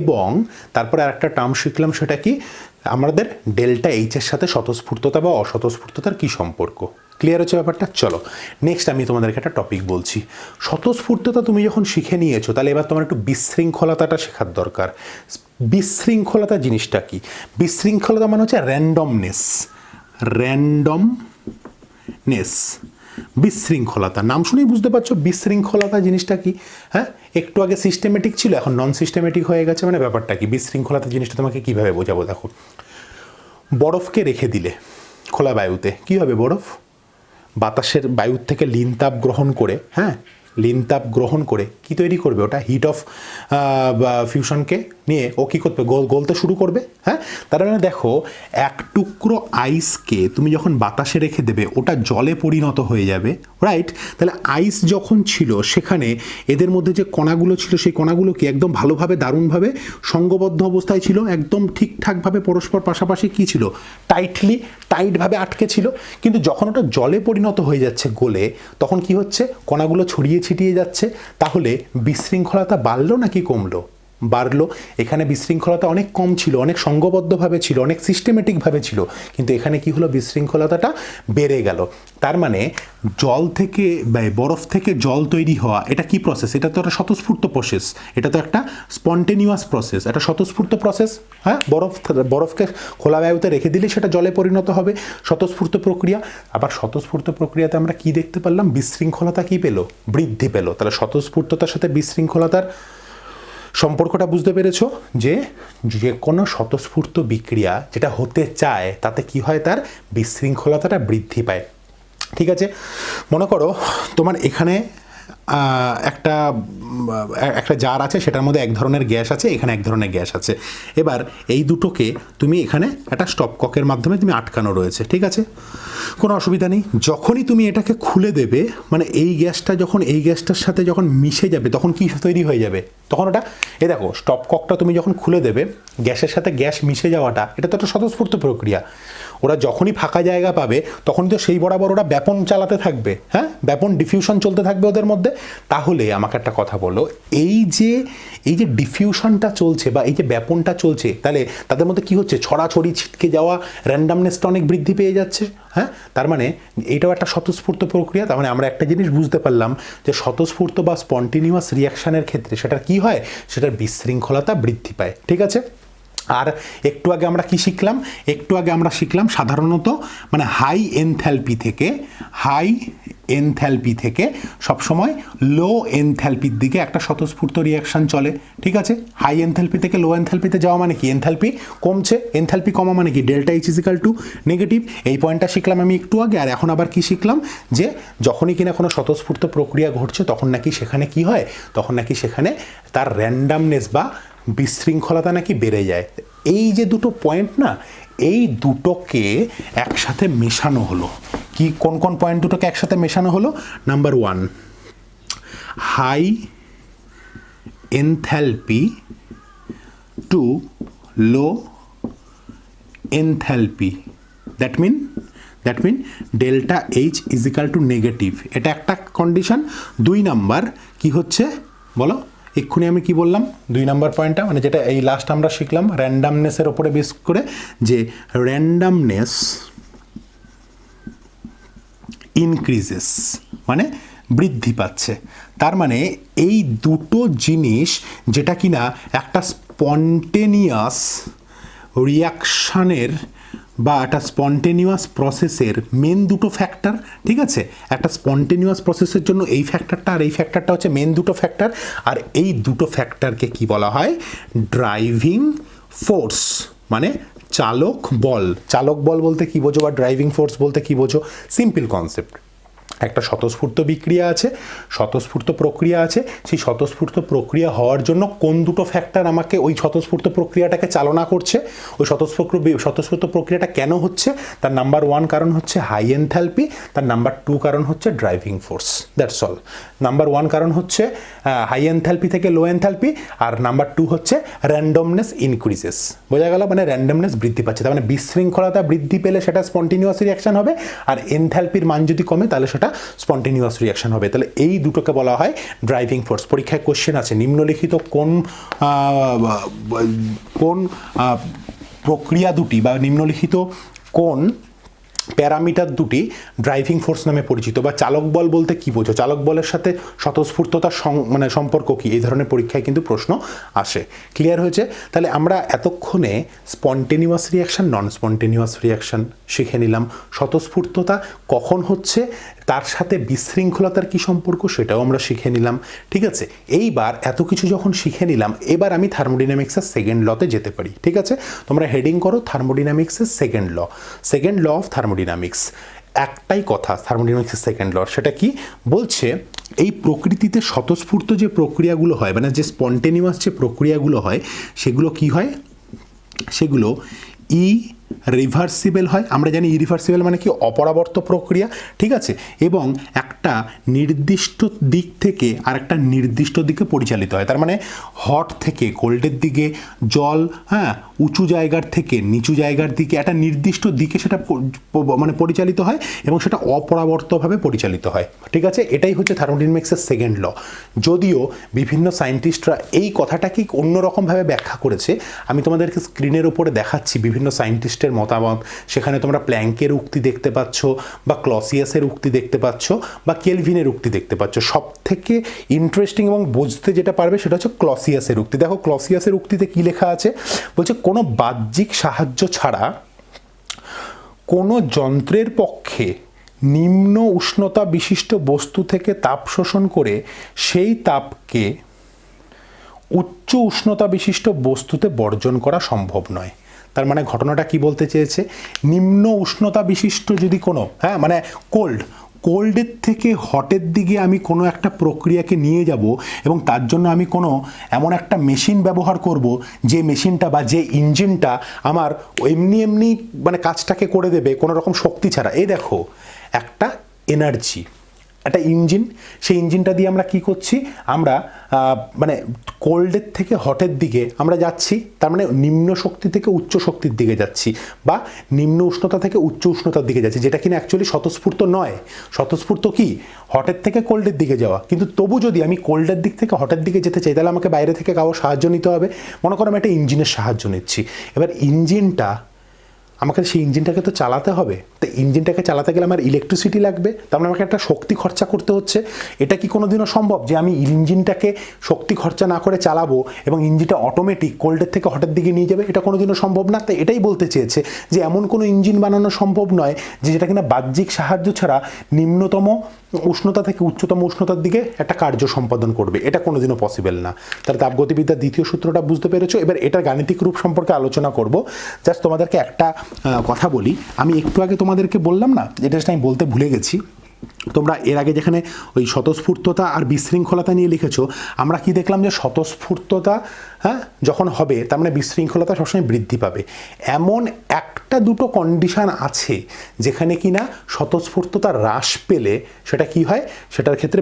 এবং তারপরে আরেকটা টার্ম শিখলাম, সেটা কি, আমাদের ডেল্টা এইচের সাথে স্বতঃস্ফূর্ততা বা অস্বতঃস্ফূর্ততার কী সম্পর্ক। ক্লিয়ার হচ্ছে ব্যাপারটা? চলো নেক্সট আমি তোমাদেরকে একটা টপিক বলছি। স্বতঃস্ফূর্ততা তুমি যখন শিখে নিয়েছো তাহলে এবার তোমার একটু বিশৃঙ্খলতাটা শেখার দরকার। বিশৃঙ্খলতা জিনিসটা কি? বিশৃঙ্খলতা মানে হচ্ছে র্যান্ডমনেস। বিশৃঙ্খলতা নাম শুনেই বুঝতে পারছো বিশৃঙ্খলতা জিনিসটা কি। হ্যাঁ, একটু আগে সিস্টেমেটিক ছিল, এখন নন সিস্টেমেটিক হয়ে গেছে, মানে ব্যাপারটা কি, বিশৃঙ্খলতা জিনিসটা তোমাকে কীভাবে বোঝাবো। দেখো, বরফকে রেখে দিলে খোলা বায়ুতে কি হবে, বরফ বাতাসের বায়ুর থেকে লিন তাপ গ্রহণ করে, হ্যাঁ, লিন তাপ গ্রহণ করে কি তৈরি করবে, ওটা হিট অফ ফিউশনকে নিয়ে ও কী করবে, গলতে শুরু করবে। হ্যাঁ, তার মানে দেখো, এক টুকরো আইসকে তুমি যখন বাতাসে রেখে দেবে ওটা জলে পরিণত হয়ে যাবে, রাইট। তাহলে আইস যখন ছিল সেখানে এদের মধ্যে যে কণাগুলো ছিল সেই কণাগুলো কি একদম ভালোভাবে দারুণভাবে সঙ্গবদ্ধ অবস্থায় ছিল, একদম ঠিকঠাকভাবে পরস্পর পাশাপাশি কী ছিল, টাইটভাবে আটকে ছিল। কিন্তু যখন ওটা জলে পরিণত হয়ে যাচ্ছে গলে, তখন কি হচ্ছে, কণাগুলো ছড়িয়ে ছিটিয়ে যাচ্ছে। তাহলে বিশৃঙ্খলতা বাড়লো নাকি কমলো? বাড়লো, এখানে বিশৃঙ্খলতা অনেক কম ছিল, অনেক সংঘবদ্ধভাবে ছিল, অনেক সিস্টেমেটিকভাবে ছিল, কিন্তু এখানে কি হলো, বিশৃঙ্খলতাটা বেড়ে গেল। তার মানে জল থেকে বা বরফ থেকে জল তৈরি হওয়া, এটা কি প্রসেস? এটা তো একটা স্বতঃস্ফূর্ত প্রসেস, এটা তো একটা স্পন্টেনিয়াস প্রসেস, একটা স্বতঃস্ফূর্ত প্রসেস। হ্যাঁ, বরফকে খোলা বায়ুতে রেখে দিলে সেটা জলে পরিণত হবে, স্বতঃস্ফূর্ত প্রক্রিয়া। আবার স্বতঃস্ফূর্ত প্রক্রিয়াতে আমরা কি দেখতে পারলাম, বিশৃঙ্খলতা কি পেল, বৃদ্ধি পেল। তাহলে স্বতঃস্ফূর্ততার সাথে বিশৃঙ্খলতার সম্পর্কটা বুঝতে পেরেছো, যে যে কোনো স্বতঃস্ফূর্ত বিক্রিয়া যেটা হতে চায় তাতে কি হয়, তার বিশৃঙ্খলতাটা বৃদ্ধি পায়। ঠিক আছে, মনে করো তোমার এখানে একটা একটা জার আছে, সেটার মধ্যে এক ধরনের গ্যাস আছে, এখানে এক ধরনের গ্যাস আছে। এবার এই দুটোকে তুমি এখানে একটা স্টপককের মাধ্যমে তুমি আটকানো রয়েছে, ঠিক আছে, কোনো অসুবিধা নেই। যখনই তুমি এটাকে খুলে দেবে, মানে এই গ্যাসটা যখন এই গ্যাসটার সাথে যখন মিশে যাবে, তখন কি তৈরি হয়ে যাবে, তখন ওটা, এ দেখো স্টপককটা তুমি যখন খুলে দেবে, গ্যাসের সাথে গ্যাস মিশে যাওয়াটা, এটা তো একটা স্বতঃস্ফূর্ত প্রক্রিয়া। ওরা যখনই ফাঁকা জায়গা পাবে তখনই তো সেই বরাবর ওরা ব্যাপন চালাতে থাকবে, হ্যাঁ, ব্যাপন ডিফিউশন চলতে থাকবে ওদের মধ্যে। তাহলে আমাকে একটা কথা বলো, এই যে ডিফিউশনটা চলছে বা এই যে ব্যাপনটা চলছে, তাহলে তাদের মধ্যে কি হচ্ছে, ছড়াছড়ি, ছিটকে যাওয়া, র্যান্ডামনেসটা অনেক বৃদ্ধি পেয়ে যাচ্ছে। হ্যাঁ, তার মানে এটাও একটা স্বতঃস্ফূর্ত প্রক্রিয়া। তার মানে আমরা একটা জিনিস বুঝতে পারলাম যে স্বতঃস্ফূর্ত বা স্পন্টেনিয়াস রিয়াকশানের ক্ষেত্রে সেটার কি হয়, সেটার বিশৃঙ্খলতা বৃদ্ধি পায়। ঠিক আছে, আর একটু আগে আমরা কি শিখলাম, একটু আগে আমরা শিখলাম সাধারণত মানে হাই এনথ্যালপি থেকে সবসময় লো এনথ্যালপির দিকে একটা স্বতঃস্ফূর্ত রিয়াকশান চলে। ঠিক আছে, হাই এনথ্যালপি থেকে লো এনথ্যালপিতে যাওয়া মানে কি, এনথ্যালপি কমছে, এনথ্যালপি কমা মানে কি, delta H is equal to negative. এই পয়েন্টটা শিখলাম আমি একটু আগে। আর এখন আবার কি শিখলাম, যে যখনই কিনা কোনো স্বতঃস্ফূর্ত প্রক্রিয়া ঘটছে তখন নাকি সেখানে কি হয়, তখন নাকি সেখানে তার র্যান্ডামনেস বা বিশৃঙ্খলতা নাকি বেড়ে যায়। এই যে দুটো পয়েন্ট না, এই দুটোকে একসাথে মেশানো হলো। কি কোন কোন পয়েন্ট দুটোকে একসাথে মেশানো হলো? Number 1, high enthalpy to low enthalpy, that mean delta H is equal to negative, এটা একটা কন্ডিশন। 2 নাম্বার কি হচ্ছে বলো, এক্ষুনি আমি কি বললাম, 2 নাম্বার পয়েন্টটা মানে যেটা এই লাস্ট আমরা শিখলাম র্যান্ডামনেসের ওপরে বেস করে, যে র্যান্ডামনেস ইনক্রিজেস মানে বৃদ্ধি পাচ্ছে। তার মানে এই দুটো জিনিস যেটা কিনা একটা স্পন্টেনিয়াস রিয়াকশানের বা একটা স্পন্টেনিয়াস প্রসেসের মেন দুটো ফ্যাক্টর। ঠিক আছে, একটা স্পন্টেনিয়াস প্রসেসের জন্য এই ফ্যাক্টরটা আর এই ফ্যাক্টরটা হচ্ছে মেন দুটো ফ্যাক্টর। আর এই দুটো ফ্যাক্টরকে কি বলা হয়, ড্রাইভিং ফোর্স, মানে চালক বল। চালক বল বলতে কি বোঝো বা ড্রাইভিং ফোর্স বলতে কি বোঝো? সিম্পল কনসেপ্ট, একটা স্বতঃস্ফূর্ত বিক্রিয়া আছে, স্বতঃস্ফূর্ত প্রক্রিয়া আছে, সেই স্বতঃস্ফূর্ত প্রক্রিয়া হওয়ার জন্য কোন দুটো ফ্যাক্টর আমাকে ওই স্বতঃস্ফূর্ত প্রক্রিয়াটাকে চালনা করছে, ওই স্বতঃস্ফূর্ত প্রক্রিয়াটা কেন হচ্ছে, তার নাম্বার 1 কারণ হচ্ছে হাই এনথ্যালপি, তার নাম্বার 2 কারণ হচ্ছে driving force, that's all. Number 1 কারণ হচ্ছে হাই এনথ্যালপি থেকে লো এনথ্যালপি, আর নাম্বার 2 হচ্ছে র্যান্ডমনেস ইনক্রিজেস। বোঝা গেল, মানে র্যান্ডমনেস বৃদ্ধি পাচ্ছে, তার মানে বিশৃঙ্খলতা বৃদ্ধি পেলে সেটা স্পন্টেনিয়াস রিয়াকশন হবে, আর এনথ্যালপির মান যদি কমে তাহলে সেটা স্পন্টেনিয়াস রিয়াকশন হবে। তাহলে এই দুটোকে বলা হয় ড্রাইভিং ফোর্স। পরীক্ষায় কোশ্চেন আছে, নিম্নলিখিত কোন প্রক্রিয়া দুটি বা নিম্নলিখিত কোন প্যারামিটার দুটি ড্রাইভিং ফোর্স নামে পরিচিত, বা চালক বল বলতে কি বোঝো, চালক বলের সাথে স্বতঃস্ফূর্ততার মানে সম্পর্ক কি, এই ধরনের পরীক্ষায় কিন্তু প্রশ্ন আসে। ক্লিয়ার হয়েছে? তাহলে আমরা এতক্ষণে স্পন্টেনিয়াস রিয়াকশন, নন স্পন্টেনিয়াস রিয়াকশন শিখে নিলাম। স্বতঃস্ফূর্ততা কখন হচ্ছে, তার সাথে বিশৃঙ্খলতার কি সম্পর্ক, সেটাও আমরা শিখে নিলাম। ঠিক আছে, এইবার এত কিছু যখন শিখে নিলাম, এবার আমি থার্মোডাইনামিক্সের সেকেন্ড লতে যেতে পারি। ঠিক আছে, তোমরা হেডিং করো থার্মোডাইনামিক্সের সেকেন্ড ল অফ থার্মোডাইনামিক্স। একটাই কথা থার্মোডাইনামিক্সের সেকেন্ড ল, সেটা কি বলছে, এই প্রকৃতিতে স্বতঃস্ফূর্ত যে প্রক্রিয়াগুলো হয়, মানে যে স্পন্টেনিয়াস যে প্রক্রিয়াগুলো হয়, সেগুলো কি হয়, সেগুলো ই রিভার্সিবল হয়, আমরা জানি ইরিভার্সিবল মানে কি অপরাবর্ত প্রক্রিয়া, ঠিক আছে, এবং একটা নির্দিষ্ট দিক থেকে আর একটা নির্দিষ্ট দিকে পরিচালিত হয়। তার মানে হট থেকে কোল্ডের দিকে জল, হ্যাঁ, উঁচু জায়গার থেকে নিচু জায়গার দিকে একটা নির্দিষ্ট দিকে সেটা মানে পরিচালিত হয় এবং সেটা অপরাবর্তভাবে পরিচালিত হয়, ঠিক আছে। এটাই হচ্ছে থার্মোডাইনামিক্সের সেকেন্ড ল। যদিও বিভিন্ন সায়েন্টিস্টরা এই কথাটাকেই অন্যরকমভাবে ব্যাখ্যা করেছে। আমি তোমাদেরকে স্ক্রিনের উপরে দেখাচ্ছি বিভিন্ন সায়েন্টিস্টের মতামত। সেখানে তোমরা প্ল্যাঙ্কের উক্তি দেখতে পাচ্ছ, বা ক্লসিয়াসের উক্তি দেখতে পাচ্ছ, বা কেলভিনের উক্তি দেখতে পাচ্ছ। সব থেকে ইন্টারেস্টিং এবং বুঝতে যেটা পারবে সেটা হচ্ছে ক্লসিয়াসের উক্তি। দেখো ক্লসিয়াসের উক্তিতে কি লেখা আছে, বলছে কোনো বাহ্যিক সাহায্য ছাড়া কোনো যন্ত্রের পক্ষে নিম্ন উষ্ণতা বিশিষ্ট বস্তু থেকে তাপ শোষণ করে সেই তাপকে উচ্চ উষ্ণতা বিশিষ্ট বস্তুতে বর্জন করা সম্ভব নয়। তার মানে ঘটনাটা কি বলতে চেয়েছে, নিম্ন উষ্ণতা বিশিষ্ট যদি কোনো, হ্যাঁ, মানে কোল্ডের থেকে হটের দিকে আমি কোনো একটা প্রক্রিয়াকে নিয়ে যাব এবং তার জন্য আমি কোনো এমন একটা মেশিন ব্যবহার করব যে মেশিনটা বা যে ইঞ্জিনটা আমার এমনি মানে কাজটাকে করে দেবে কোনো রকম শক্তি ছাড়া। এই দেখো একটা এনার্জি, একটা ইঞ্জিন, সেই ইঞ্জিনটা দিয়ে আমরা কি করছি, আমরা মানে কোল্ডের থেকে হটের দিকে আমরা যাচ্ছি, তার মানে নিম্ন শক্তি থেকে উচ্চ শক্তির দিকে যাচ্ছি, বা নিম্ন উষ্ণতা থেকে উচ্চ উষ্ণতার দিকে যাচ্ছি, যেটা কিনা অ্যাকচুয়ালি স্বতঃস্ফূর্ত নয়। স্বতঃস্ফূর্ত কি, হটের থেকে কোল্ডের দিকে যাওয়া। কিন্তু তবু যদি আমি কোল্ডের দিক থেকে হটের দিকে যেতে চাই তাহলে আমাকে বাইরে থেকে কারো সাহায্য নিতে হবে। মনে করো আমি একটা ইঞ্জিনের সাহায্য নিচ্ছি, এবার ইঞ্জিনটা আমাকে সেই ইঞ্জিনটাকে তো চালাতে হবে, তো ইঞ্জিনটাকে চালাতে গেলে আমার ইলেকট্রিসিটি লাগবে, তার মানে আমাকে একটা শক্তি খরচা করতে হচ্ছে। এটা কি কোনোদিনও সম্ভব যে আমি ইঞ্জিনটাকে শক্তি খরচা না করে চালাবো এবং ইঞ্জিনটা অটোমেটিক কোল্ডের থেকে হটের দিকে নিয়ে যাবে? এটা কোনোদিনও সম্ভব না। তাই এটাই বলতে চেয়েছে যে এমন কোনো ইঞ্জিন বানানো সম্ভব নয় যে যেটা কিনা বাহ্যিক সাহায্য ছাড়া নিম্নতম উষ্ণতা থেকে উচ্চতম উষ্ণতার দিকে একটা কার্য সম্পাদন করবে। এটা কোনোদিনও পসিবল না। তাহলে তাপগতিবিদ্যার দ্বিতীয় সূত্রটা বুঝতে পেরেছো। এবার এটার গাণিতিক রূপ সম্পর্কে আলোচনা করব। জাস্ট তোমাদেরকে একটা কথা বলি, আমি একটু আগে তোমাদেরকে বললাম না, যেটা আমি বলতে ভুলে গেছি, তোমরা এর আগে যেখানে ওই স্বতঃস্ফূর্ততা আর বিশৃঙ্খলতা নিয়ে লিখেছো, আমরা কি দেখলাম যে স্বতঃস্ফূর্ততা, হ্যাঁ, যখন হবে তার মানে বিশৃঙ্খলতা সবসময় বৃদ্ধি পাবে। এমন একটা দুটো কন্ডিশন আছে যেখানে কি না স্বতঃস্ফূর্ততা হ্রাস পেলে সেটা কি হয়, সেটার ক্ষেত্রে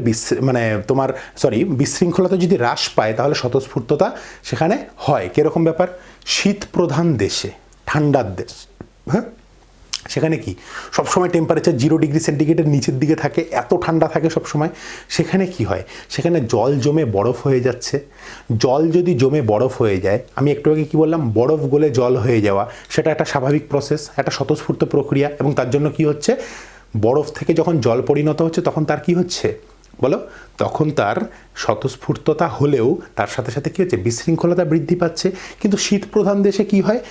বিশৃঙ্খলতা যদি হ্রাস পায় তাহলে স্বতঃস্ফূর্ততা সেখানে হয়। কীরকম ব্যাপার, শীত প্রধান দেশে, ঠান্ডার দেশ, হ্যাঁ, সেখানে কি সবসময় টেম্পারেচার 0 ডিগ্রি সেন্টিগ্রেডের নিচের দিকে থাকে, এত ঠান্ডা থাকে সবসময়। সেখানে কি হয়, সেখানে জল জমে বরফ হয়ে যাচ্ছে। জল যদি জমে বরফ হয়ে যায়, আমি একটু আগে কী বললাম, বরফ গলে জল হয়ে যাওয়া, সেটা একটা স্বাভাবিক প্রসেস, একটা স্বতঃস্ফূর্ত প্রক্রিয়া। এবং তার জন্য কি হচ্ছে, বরফ থেকে যখন জল পরিণত হচ্ছে তখন তার কি হচ্ছে বলো, তখন তার স্বতঃস্ফূর্ততা হলেও তার সাথে সাথে কী হচ্ছে, বিশৃঙ্খলতা বৃদ্ধি পাচ্ছে। কিন্তু শীত প্রধান দেশে কি হয়,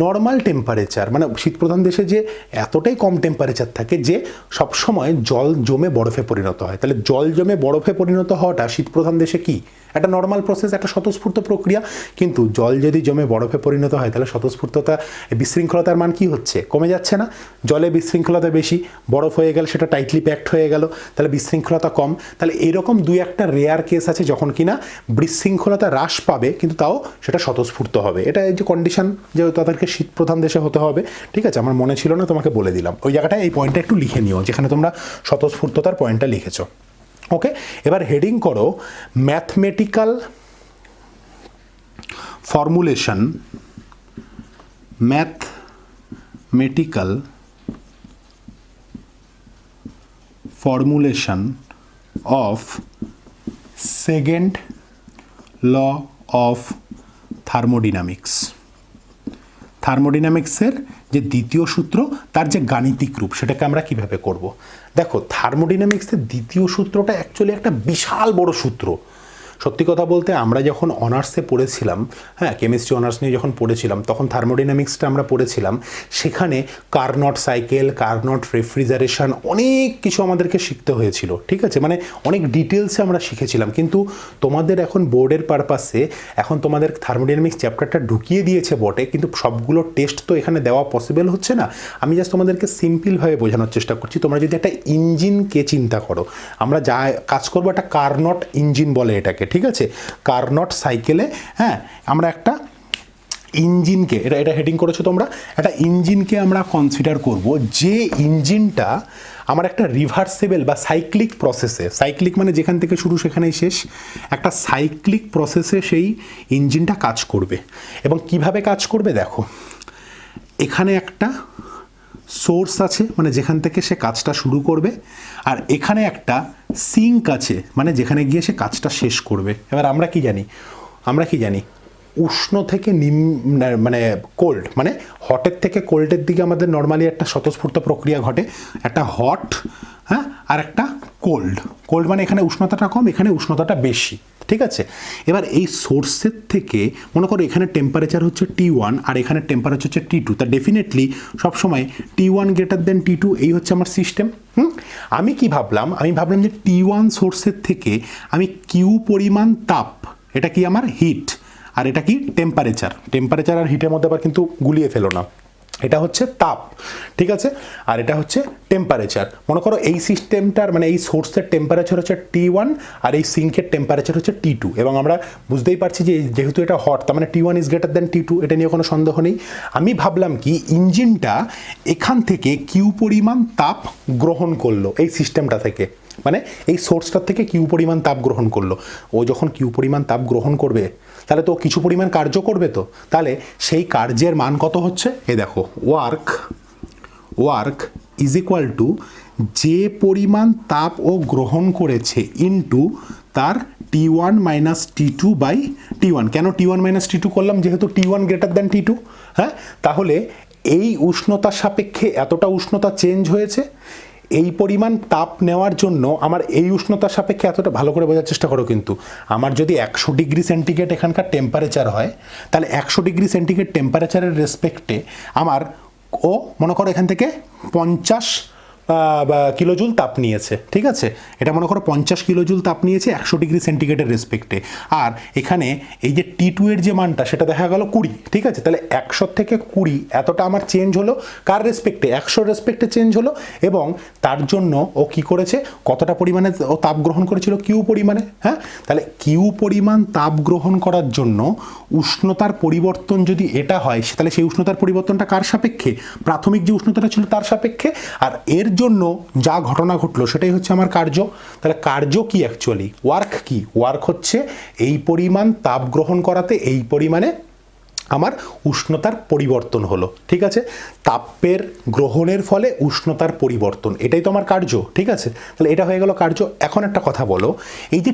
নর্মাল টেম্পারেচার, মানে শীতপ্রধান দেশে যে এতটাই কম টেম্পারেচার থাকে যে সবসময় জল জমে বরফে পরিণত হয়। তাহলে জল জমে বরফে পরিণত হওয়াটা শীতপ্রধান দেশে কি একটা নর্মাল প্রসেস, একটা স্বতঃস্ফূর্ত প্রক্রিয়া। কিন্তু জল যদি জমে বরফে পরিণত হয় তাহলে স্বতঃস্ফূর্ততা, বিশৃঙ্খলতার মান কি হচ্ছে, কমে যাচ্ছে না? জলে বিশৃঙ্খলতা বেশি, বরফ হয়ে গেল, সেটা টাইটলি প্যাকড হয়ে গেল, তাহলে বিশৃঙ্খলতা কম। তাহলে এরকম দুই একটা রেয়ার কেস আছে যখন কিনা বিশৃঙ্খলতা হ্রাস পাবে কিন্তু তাও সেটা স্বতঃস্ফূর্ত হবে। এটা এই যে কন্ডিশন, যে তাদেরকে শীত প্রধান দেশে হতে হবে, ঠিক আছে, আমার মনে ছিল না, তোমাকে বলে দিলাম। ওই জায়গাটায় এই পয়েন্টটা একটু লিখে নিও যেখানে তোমরা স্বতঃস্ফূর্ততার পয়েন্টটা লিখেছো। ওকে, এবার হেডিং করো mathematical formulation, mathematical formulation of second law of thermodynamics. থার্মোডিনামিক্সের যে দ্বিতীয় সূত্র, তার যে গাণিতিক রূপ, সেটাকে আমরা কিভাবে করব। দেখো, থার্মোডিনামিক্সের দ্বিতীয় সূত্রটা অ্যাকচুয়ালি একটা বিশাল বড় সূত্র। সত্যি কথা বলতে আমরা যখন অনার্সে পড়েছিলাম, হ্যাঁ, কেমিস্ট্রি অনার্স নিয়ে যখন পড়েছিলাম তখন থার্মোডাইনামিক্সটা আমরা পড়েছিলাম। সেখানে কার্নট সাইকেল, কার্নট রেফ্রিজারেশন, অনেক কিছু আমাদেরকে শিখতে হয়েছিল, ঠিক আছে, মানে অনেক ডিটেলসে আমরা শিখেছিলাম। কিন্তু তোমাদের এখন বোর্ডের পারপাসে এখন তোমাদের থার্মোডাইনামিক্স চ্যাপ্টারটা ঢুকিয়ে দিয়েছে বটে, কিন্তু সবগুলো টেস্ট তো এখানে দেওয়া পসিবল হচ্ছে না। আমি জাস্ট তোমাদেরকে সিম্পলভাবে বোঝানোর চেষ্টা করছি। তোমরা যদি একটা ইঞ্জিনকে চিন্তা করো, আমরা যা কাজ করবো একটা কার্নট ইঞ্জিন বলে এটাকে, ঠিক আছে, কার্নট সাইকেলে, হ্যাঁ, আমরা একটা ইঞ্জিনকে, এটা হেডিং করেছো তোমরা, একটা ইঞ্জিনকে আমরা কনসিডার করব যে ইঞ্জিনটা আমার একটা রিভার্সেবল বা সাইক্লিক প্রসেসে, সাইক্লিক মানে যেখান থেকে শুরু সেখানেই শেষ, একটা সাইক্লিক প্রসেসে সেই ইঞ্জিনটা কাজ করবে। এবং কিভাবে কাজ করবে দেখো, এখানে একটা সোর্স আছে মানে যেখান থেকে সে কাজটা শুরু করবে, আর এখানে একটা সিঙ্ক আছে মানে যেখানে গিয়ে সে কাজটা শেষ করবে। এবার আমরা কি জানি উষ্ণ থেকে মানে কোল্ড, মানে হটের থেকে কোল্ডের দিকে আমাদের নর্মালি একটা স্বতঃস্ফূর্ত প্রক্রিয়া ঘটে, একটা হট, হ্যাঁ, আর একটা কোল্ড। কোল্ড মানে এখানে উষ্ণতাটা কম, এখানে উষ্ণতাটা বেশি, ঠিক আছে। এবার এই সোর্সের থেকে মনে করো এখানে টেম্পারেচার হচ্ছে T1 আর এখানে টেম্পারেচার হচ্ছে T2, তা ডেফিনেটলি সবসময় T1 গ্রেটার দেন T2, এই হচ্ছে আমার সিস্টেম। আমি ভাবলাম যে T1 সোর্সের থেকে আমি কিউ পরিমাণ তাপ, এটা কি আমার হিট, আর এটা কি টেম্পারেচার আর হিটের মধ্যে আবার কিন্তু গুলিয়ে ফেলো না, এটা হচ্ছে তাপ, ঠিক আছে, আর এটা হচ্ছে টেম্পারেচার। মনে করো এই সিস্টেমটার মানে এই সোর্সের টেম্পারেচার হচ্ছে T1 আর এই সিঙ্কের টেম্পারেচার হচ্ছে T2, এবং আমরা বুঝতেই পারছি যে যেহেতু এটা হট তার মানে T1 is greater than T2, এটা নিয়ে কোনো সন্দেহ নেই। আমি ভাবলাম কি ইঞ্জিনটা এখান থেকে কিউ পরিমাণ তাপ গ্রহণ করলো এই সিস্টেমটা থেকে, মানে এই সোর্সটার থেকে কিউ পরিমাণ তাপ গ্রহণ করলো। ও যখন কিউ পরিমাণ তাপ গ্রহণ করবে তাহলে তো কিছু পরিমাণ কার্য করবে, তো তাহলে সেই কার্যের মান কত হচ্ছে, দেখো ওয়ার্ক ইজ ইকুয়াল টু যে পরিমাণ তাপ ও গ্রহণ করেছে ইনটু তার T1 minus T2 by T1। কেন T1 মাইনাস T2 করলাম, যেহেতু T1 গ্রেটার দ্যান T2, হ্যাঁ, তাহলে এই উষ্ণতার সাপেক্ষে এতটা উষ্ণতা চেঞ্জ হয়েছে, এই পরিমাণ তাপ নেওয়ার জন্য আমার এই উষ্ণতার সাপেক্ষে এতটা, ভালো করে বোঝার চেষ্টা করো কিন্তু, আমার যদি 100 ডিগ্রি সেন্টিগ্রেড এখানকার টেম্পারেচার হয় তাহলে 100 ডিগ্রি সেন্টিগ্রেড টেম্পারেচারের রেসপেক্টে আমার মনে করো এখান থেকে 50 কিলোজুল তাপ নিয়েছে, ঠিক আছে, এটা মনে করো 50 কিলোজুল তাপ নিয়েছে 100 ডিগ্রি সেন্টিগ্রেডের রেসপেক্টে, আর এখানে এই যে T2 এর যে মানটা সেটা দেখা গেল 20, ঠিক আছে, তাহলে 100 থেকে 20 এতটা আমার চেঞ্জ হলো, কার রেসপেক্টে, 100 রেসপেক্টে চেঞ্জ হলো, এবং তার জন্য ও কি করেছে, কতটা পরিমাণে ও তাপ গ্রহণ করেছিল, কিউ পরিমাণে, হ্যাঁ, তাহলে কিউ পরিমাণ তাপ গ্রহণ করার জন্য উষ্ণতার পরিবর্তন যদি এটা হয় তাহলে সেই উষ্ণতার পরিবর্তনটা কার সাপেক্ষে, প্রাথমিক যে উষ্ণতাটা ছিল তার সাপেক্ষে, আর এর জন্য যা ঘটনা ঘটলো সেটাই হচ্ছে আমার কার্য। তাহলে কার্য কি অ্যাকচুয়ালি, ওয়ার্ক কি, ওয়ার্ক হচ্ছে এই পরিমাণ তাপ গ্রহণ করাতে এই পরিমাণে আমার উষ্ণতার পরিবর্তন হলো, ঠিক আছে, তাপের গ্রহণের ফলে উষ্ণতার পরিবর্তন, এটাই তো আমার কার্য, ঠিক আছে। তাহলে এটা হয়ে গেল কার্য। এখন একটা কথা বলো, এই যে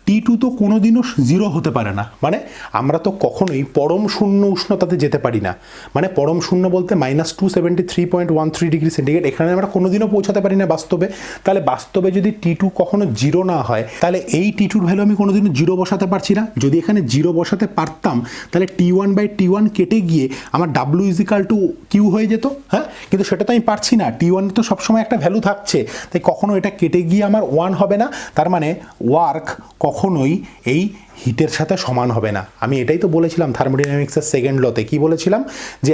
T2 তো কোনোদিনও 0 হতে পারে না, মানে আমরা তো কখনোই পরম শূন্য উষ্ণতাতে যেতে পারি না, মানে পরম শূন্য বলতে -273.13 ডিগ্রি সেন্টিগ্রেড, এখানে আমরা কোনোদিনও পৌঁছাতে পারি না বাস্তবে। তাহলে বাস্তবে যদি T2 কখনো 0 না হয় তাহলে এই T2-র ভ্যালু আমি কোনোদিনও 0 বসাতে পারছি না। যদি এখানে 0 বসাতে পারতাম তাহলে T1/T1 কেটে গিয়ে আমার W = Q হয়ে যেত, হ্যাঁ, কিন্তু সেটা তো আমি পারছি না, T1 তো সবসময় একটা ভ্যালু থাকছে, তাই কখনো এটা কেটে গিয়ে আমার 1 হবে না, তার মানে ওয়ার্ক কখনোই এই হিটের সাথে সমান হবে না। আমি এটাই তো বলেছিলাম থার্মোডাইনামিক্সের সেকেন্ড লতে, কি বলেছিলাম, যে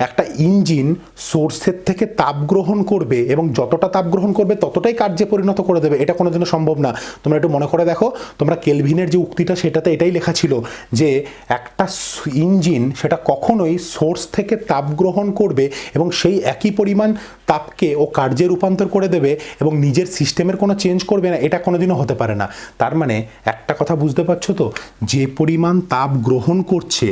একটা ইঞ্জিন সোর্সের থেকে তাপ গ্রহণ করবে এবং যতটা তাপ গ্রহণ করবে ততটাই কার্যে পরিণত করে দেবে, এটা কোনোদিনও সম্ভব না। তোমরা একটু মনে করে দেখো, তোমরা কেলভিনের যে উক্তিটা সেটাতে এটাই লেখা ছিল যে একটা ইঞ্জিন সেটা কখনোই সোর্স থেকে তাপ গ্রহণ করবে এবং সেই একই পরিমাণ তাপকে ও কার্যে রূপান্তর করে দেবে এবং নিজের সিস্টেমের কোনো চেঞ্জ করবে না, এটা কোনোদিনও হতে পারে না। তার মানে একটা কথা বুঝতে পারছো তো, যে পরিমাণ তাপ গ্রহণ করছে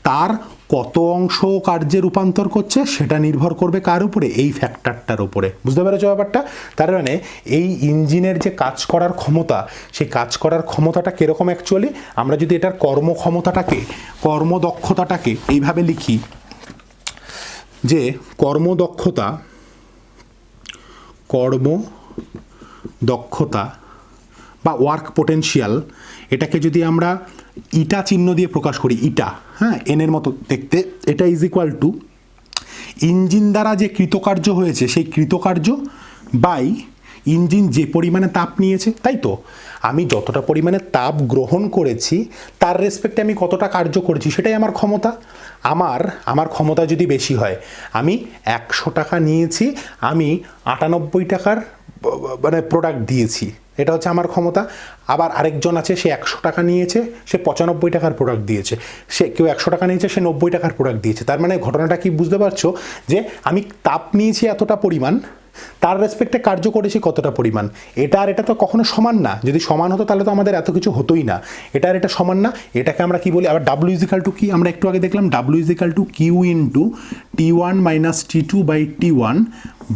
তার কত অংশ কার্যে রূপান্তর করছে সেটা নির্ভর করবে কার উপরে, এই ফ্যাক্টরটার উপরে। বুঝতে পেরেছো ব্যাপারটা? তার মানে এই ইঞ্জিনের যে কাজ করার ক্ষমতা, সেই কাজ করার ক্ষমতাটা কীরকম অ্যাকচুয়ালি, আমরা যদি এটার কর্মদক্ষতাটাকে এইভাবে লিখি যে কর্মদক্ষতা বা ওয়ার্ক পোটেনশিয়াল, এটাকে যদি আমরা ইটা চিহ্ন দিয়ে প্রকাশ করি, ইটা, হ্যাঁ, এনের মতো দেখতে, এটা ইজ ইকুয়াল টু ইঞ্জিন দ্বারা যে কৃতকার্য হয়েছে সেই কৃতকার্য বাই ইঞ্জিন যে পরিমাণে তাপ নিয়েছে, তাই তো আমি যতটা পরিমাণে তাপ গ্রহণ করেছি তার রেসপেক্টে আমি কতটা কার্য করেছি সেটাই আমার ক্ষমতা। আমার ক্ষমতা যদি বেশি হয়, আমি 100 টাকা নিয়েছি, আমি 98 টাকার মানে প্রোডাক্ট দিয়েছি, এটা হচ্ছে আমার ক্ষমতা। আবার আরেকজন আছে, সে 100 টাকা নিয়েছে, সে 95 টাকার প্রোডাক্ট দিয়েছে, সে কেউ 100 টাকা নিয়েছে, সে 90 টাকার প্রোডাক্ট দিয়েছে। তার মানে ঘটনাটা কি বুঝতে পারছো, যে আমি তাপ নিয়েছি এতটা পরিমাণ, তার রেসপেক্টে কার্য করেছি কতটা পরিমাণ। এটা আর এটা তো কখনো সমান না, যদি সমান হতো তাহলে তো আমাদের এত কিছু হতোই না। এটা আর এটা সমান না, এটাকে আমরা কি বলি, আবার ডাব্লিউ ইজিক্যাল টু কি, আমরা একটু আগে দেখলাম W equal to Q into T1 minus T2 by T1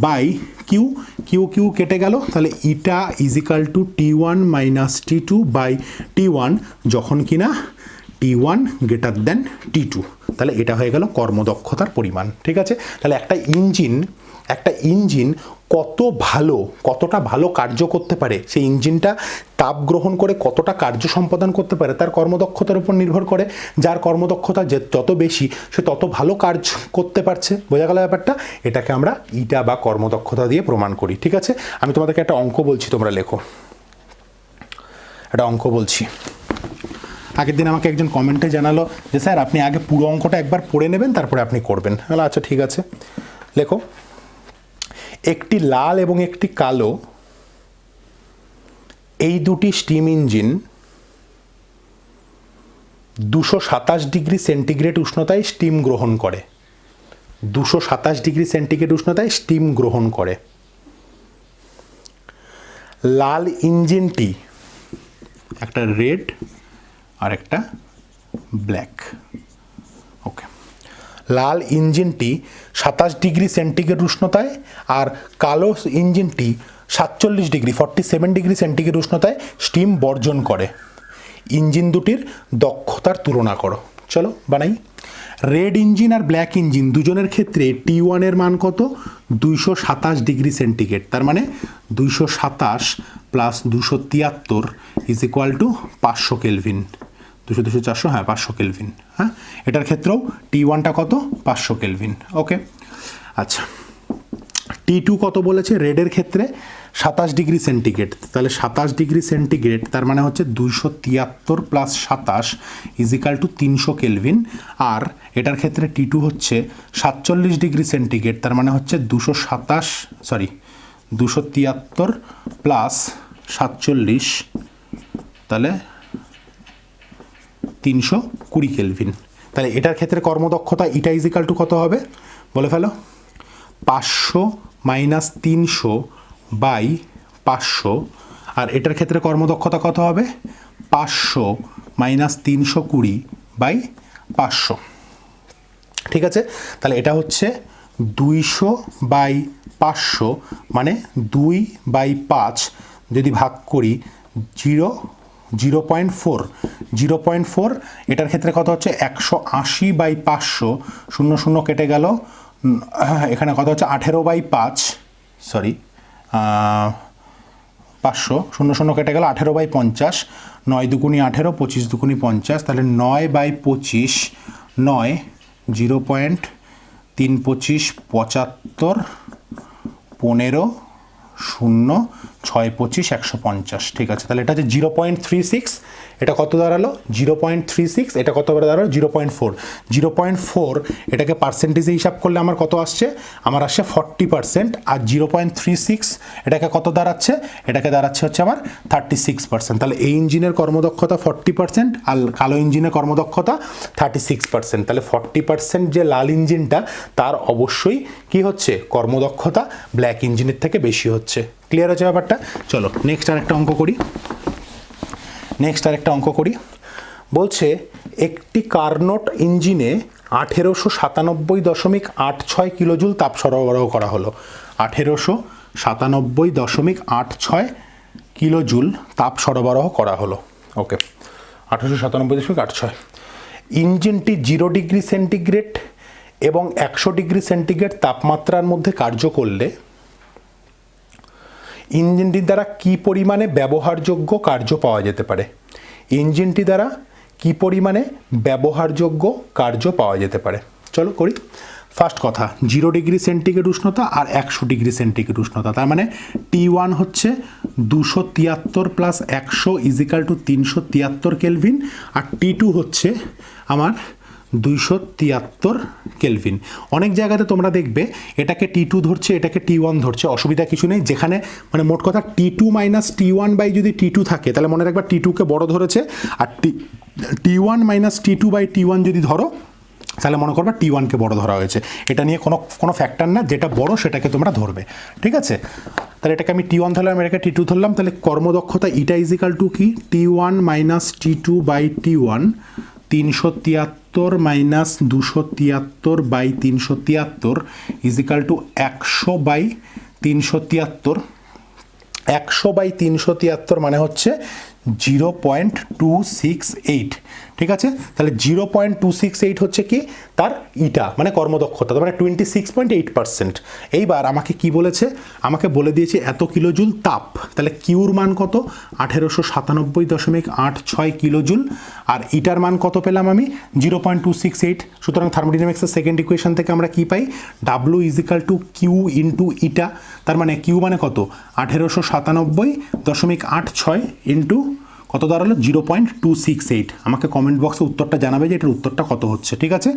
by Q, Q Q কেটে গেল, তাহলে eta equal to T1 minus T2 by T1 যখন কিনা T1 গ্রেটার দেন T2, তাহলে এটা হয়ে গেল কর্মদক্ষতার পরিমাণ। ঠিক আছে, তাহলে একটা ইঞ্জিন কতটা ভালো কার্য করতে পারে, সেই ইঞ্জিনটা তাপ গ্রহণ করে কতটা কার্য সম্পাদন করতে পারে তার কর্মদক্ষতার উপর নির্ভর করে। যার কর্মদক্ষতা যত বেশি, সে তত ভালো কাজ করতে পারছে। বোঝা গেল ব্যাপারটা? এটাকে আমরা ইটা বা কর্মদক্ষতা দিয়ে প্রমাণ করি। ঠিক আছে, আমি তোমাদেরকে একটা অঙ্ক বলছি, তোমরা লেখো। একটা অঙ্ক বলছি। আগের দিন আমাকে একজন কমেন্টে জানালো যে স্যার আপনি আগে পুরো অঙ্কটা একবার পড়ে নেবেন, তারপরে আপনি করবেন। আচ্ছা ঠিক আছে, লেখো। একটি লাল এবং একটি কালো, এই দুটি স্টিম ইঞ্জিন 227 ডিগ্রি সেন্টিগ্রেড উষ্ণতায় স্টিম গ্রহণ করে। 227 ডিগ্রি সেন্টিগ্রেড উষ্ণতায় স্টিম গ্রহণ করে। লাল ইঞ্জিনটি, একটা রেড আর একটা ব্ল্যাক, ওকে। লাল ইঞ্জিনটি 27 ডিগ্রি সেন্টিগ্রেড উষ্ণতায় আর কালো ইঞ্জিনটি 47 ডিগ্রি 47 ডিগ্রি সেন্টিগ্রেড উষ্ণতায় স্টিম বর্জন করে। ইঞ্জিন দুটির দক্ষতার তুলনা করো। চলো বানাই। রেড ইঞ্জিন আর ব্ল্যাক ইঞ্জিন দুজনের ক্ষেত্রে T1 এর মান কত? 227 ডিগ্রি সেন্টিগ্রেড। তার মানে 227 plus 273 is equal to 500 kelvin. 200 200 400, হ্যাঁ 500 কেলভিন। হ্যাঁ, এটার ক্ষেত্রেও T1টা কত? 500 কেলভিন। ওকে, আচ্ছা। T2 কত বলেছে রেডের ক্ষেত্রে? 27 ডিগ্রি সেন্টিগ্রেড। তাহলে 27 ডিগ্রি সেন্টিগ্রেড তার মানে হচ্ছে 273 প্লাস 27 ইজিক্যাল টু 300 কেলভিন। আর এটার ক্ষেত্রে T2 হচ্ছে 47 ডিগ্রি সেন্টিগ্রেড, তার মানে হচ্ছে 273 প্লাস 47, তাহলে 320 কেলভিন। তাহলে এটার ক্ষেত্রে কর্মদক্ষতা ইটা ইজিক্যাল টু কত হবে? বলে ফেলো। 500 মাইনাস 300 বাই 500। আর এটার ক্ষেত্রে কর্মদক্ষতা কত হবে? 500 মাইনাস 320 বাই 500। ঠিক আছে, তাহলে এটা হচ্ছে 200 বাই 500, মানে 2/5 যদি ভাগ করি 0.4। এটার ক্ষেত্রে কত হচ্ছে? 180 বাই 500, 0 0 কেটে গেল। এখানে কত হচ্ছে? 18/5, সরি 500, 0 0 কেটে গেল। 18/50, 9 দুগুণি 18, 25 দুগুণি 50, তাহলে 9/25, 9, 0.325, 75, 15, 0, 6 25, 150। ঠিক আছে, তাহলে এটা হচ্ছে 0.36। এটা কত দাঁড়ালো? 0.36। এটা কত দাঁড়ালো? 0.4। 0.4 এটাকে পার্সেন্টেজে হিসাব করলে আমার কত আসছে? আমার আসছে 40%। আর 0.36 এটাকে কত দাঁড়াচ্ছে? এটাকে দাঁড়াচ্ছে হচ্ছে আমার 36%। তাহলে এই ইঞ্জিনের কর্মদক্ষতা 40% আর কালো ইঞ্জিনের কর্মদক্ষতা 36%। তাহলে 40% যে লাল ইঞ্জিনটা, তার অবশ্যই কি হচ্ছে? কর্মদক্ষতা ব্ল্যাক ইঞ্জিনের থেকে বেশি হচ্ছে। ক্লিয়ার হচ্ছে ব্যাপারটা? চলো নেক্সট আরেকটা অঙ্ক করি। বলছে একটি কার্নোট ইঞ্জিনে 1897.86 কিলোজুল তাপ সরবরাহ করা হলো। 1897.86 কিলোজুল তাপ সরবরাহ করা হলো। ওকে, 1897.86। ইঞ্জিনটি 0 ডিগ্রি সেন্টিগ্রেড এবং 100 ডিগ্রি সেন্টিগ্রেড তাপমাত্রার মধ্যে কার্য করলে ইঞ্জিনটি দ্বারা কি পরিমাণে ব্যবহারযোগ্য কার্য পাওয়া যেতে পারে? ইঞ্জিনটি দ্বারা কি পরিমাণে ব্যবহারযোগ্য কার্য পাওয়া যেতে পারে? চলো করি। ফার্স্ট কথা, 0 ডিগ্রি সেন্টিগ্রেড উষ্ণতা আর 100 ডিগ্রি সেন্টিগ্রেড উষ্ণতা, তার মানে T1 হচ্ছে 273 প্লাস 100 ইজিক্যাল টু 373 কেলভিন। আর T2 হচ্ছে আমার 273 কেলভিন। অনেক জায়গাতে তোমরা দেখবে এটাকে T2 ধরছে, এটাকে T1 ধরছে, অসুবিধা কিছু নেই। যেখানে মানে মোট কথা T2 মাইনাস T1 বাই যদি T2 থাকে তাহলে মনে রাখবা T2কে বড় ধরেছে, আর T1 minus T2 by T1 যদি ধরো তাহলে মনে করবা T1কে বড় ধরা হয়েছে। এটা নিয়ে কোনো ফ্যাক্টর না, যেটা বড় সেটাকে তোমরা ধরবে, ঠিক আছে? তাহলে এটাকে আমি T1 ধরলাম, এটাকে T2 ধরলাম, তাহলে কর্মদক্ষতা ইটা ইজিক্যাল টু কি T1 minus T2 by T1, 373 minus 273 by 373 is equal to 100 by 373। 100 by 373 মানে হচ্ছে 0.268, ঠিক আছে? তাহলে 0.268 হচ্ছে কি তার ইটা মানে কর্মদক্ষতা, মানে 26.8%। এইবার আমাকে কি বলেছে, আমাকে বলে দিয়েছে এত কিলোজুল তাপ, তাহলে কিউর মান কত 1897.86 কিলোজুল, আর ইটার মান কত পেলাম আমি 0.268। সুতরাং থার্মোডাইনামিক্সের সেকেন্ড ইকুয়েশন থেকে আমরা কি পাই, W equal to Q into eta, তার মানে কিউ মানে কত 1897.86 ইন্টু কত দাঁড়ালো 0.268। আমাকে কমেন্ট বক্সে উত্তরটা জানাবে যে এটার উত্তরটা কত হচ্ছে, ঠিক আছে?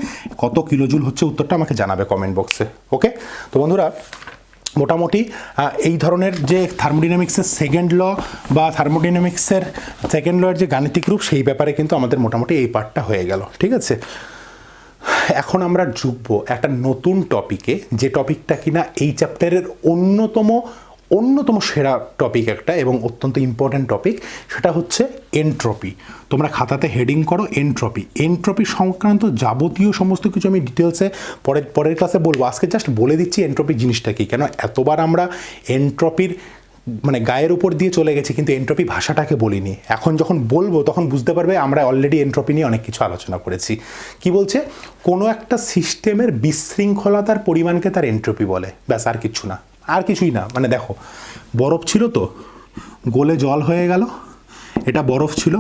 কত কিলোজুল হচ্ছে উত্তরটা আমাকে জানাবে কমেন্ট বক্সে, ওকে? তো বন্ধুরা মোটামুটি এই ধরনের যে থার্মোডাইনামিক্সের সেকেন্ড ল বা থার্মোডাইনামিক্সের সেকেন্ড লয়ের যে গাণিতিক রূপ সেই ব্যাপারে কিন্তু আমাদের মোটামুটি এই পার্টটা হয়ে গেল, ঠিক আছে? এখন আমরা ঢুকবো একটা নতুন টপিকে, যে টপিকটা কিনা এই চ্যাপ্টারের অন্যতম সেরা টপিক একটা এবং অত্যন্ত ইম্পর্ট্যান্ট টপিক, সেটা হচ্ছে এনট্রপি। তোমরা খাতাতে হেডিং করো এনট্রপি। এনট্রপি সংক্রান্ত যাবতীয় সমস্ত কিছু আমি ডিটেলসে পরের ক্লাসে বলবো। আজকে জাস্ট বলে দিচ্ছি এনট্রপি জিনিসটা কি, কেন এতবার আমরা এনট্রপির মানে গায়ের উপর দিয়ে চলে গেছি কিন্তু এনট্রপি ভাষাটাকে বলিনি। এখন যখন বলবো তখন বুঝতে পারবে আমরা অলরেডি এনট্রপি নিয়ে অনেক কিছু আলোচনা করেছি। কি বলছে, কোনো একটা সিস্টেমের বিশৃঙ্খলতার পরিমাণকে তার এনট্রপি বলে, ব্যাস, আর কিছু না, আর কিছুই না। মানে দেখো, বরফ ছিল তো গলে জল হয়ে গেল, এটা বরফ ছিল,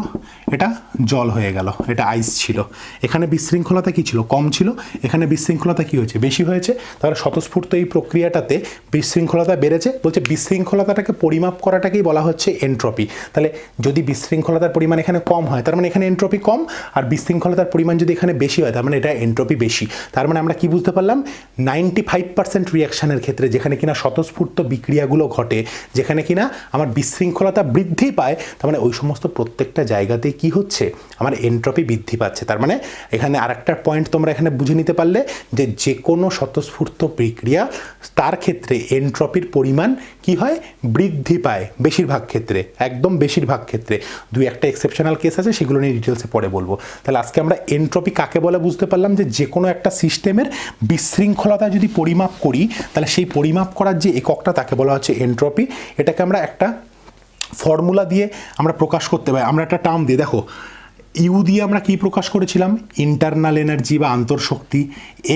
এটা জল হয়ে গেল, এটা আইস ছিল। এখানে বিশৃঙ্খলতা কী ছিল, কম ছিল, এখানে বিশৃঙ্খলতা কী হয়েছে, বেশি হয়েছে। তাহলে স্বতঃস্ফূর্ত এই প্রক্রিয়াটাতে বিশৃঙ্খলতা বেড়েছে। বলছে বিশৃঙ্খলতাটাকে পরিমাপ করাটাকেই বলা হচ্ছে এনট্রপি। তাহলে যদি বিশৃঙ্খলতার পরিমাণ এখানে কম হয় তার মানে এখানে এনট্রপি কম, আর বিশৃঙ্খলতার পরিমাণ যদি এখানে বেশি হয় তার মানে এটা এনট্রপি বেশি। তার মানে আমরা কি বুঝতে পারলাম, 95% রিয়াকশানের ক্ষেত্রে যেখানে কিনা স্বতঃস্ফূর্ত বিক্রিয়াগুলো ঘটে, যেখানে কিনা আমার বিশৃঙ্খলতা বৃদ্ধি পায়, তার মানে ওই সমস্ত প্রত্যেকটা জায়গাতে কি হচ্ছে, আমার এনট্রপি বৃদ্ধি পাচ্ছে। তার মানে এখানে আরেকটা পয়েন্ট তোমরা এখানে বুঝে নিতে পারলে যে কোনো স্বতঃস্ফূর্ত বিক্রিয়া তার ক্ষেত্রে এনট্রপির পরিমাণ কি হয়, বৃদ্ধি পায় বেশিরভাগ ক্ষেত্রে, একদম বেশিরভাগ ক্ষেত্রে। দুই একটা এক্সেপশনাল কেস আছে, সেগুলো নিয়ে ডিটেলসে পরে বলবো। তাহলে আজকে আমরা এনট্রপি কাকে বলে বুঝতে পারলাম, যে কোনো একটা সিস্টেমের বিশৃঙ্খলতা যদি পরিমাপ করি তাহলে সেই পরিমাপ করার যে এককটা তাকে বলা হচ্ছে এনট্রপি। এটাকে আমরা একটা ফর্মুলা দিয়ে আমরা প্রকাশ করতে পারি। আমরা একটা টার্ম দিয়ে, দেখো ইউ দিয়ে আমরা কি প্রকাশ করেছিলাম, ইন্টারনাল এনার্জি বা আন্তঃশক্তি।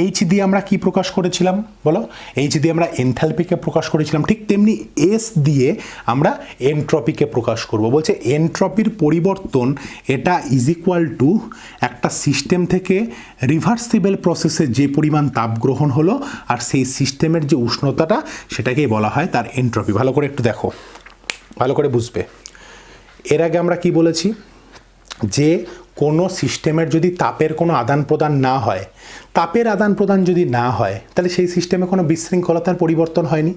এইচ দিয়ে আমরা কি প্রকাশ করেছিলাম বলো, এইচ দিয়ে আমরা এনথ্যালপিকে প্রকাশ করেছিলাম। ঠিক তেমনি এস দিয়ে আমরা এনট্রপিকে প্রকাশ করব। বলছে এনট্রপির পরিবর্তন এটা ইজ ইকুয়াল টু একটা সিস্টেম থেকে রিভার্সিবল প্রসেসে যে পরিমাণ তাপ গ্রহণ হলো আর সেই সিস্টেমের যে উষ্ণতাটা সেটাকেই বলা হয় তার এনট্রপি। ভালো করে একটু দেখো, ভালো করে বুঝবে। এর আগে আমরা কি বলেছি, যে কোনো সিস্টেমের যদি তাপের কোনো আদান প্রদান না হয়, তাপের আদান প্রদান যদি না হয় তাহলে সেই সিস্টেমে কোনো বিশৃঙ্খলতার পরিবর্তন হয়নি।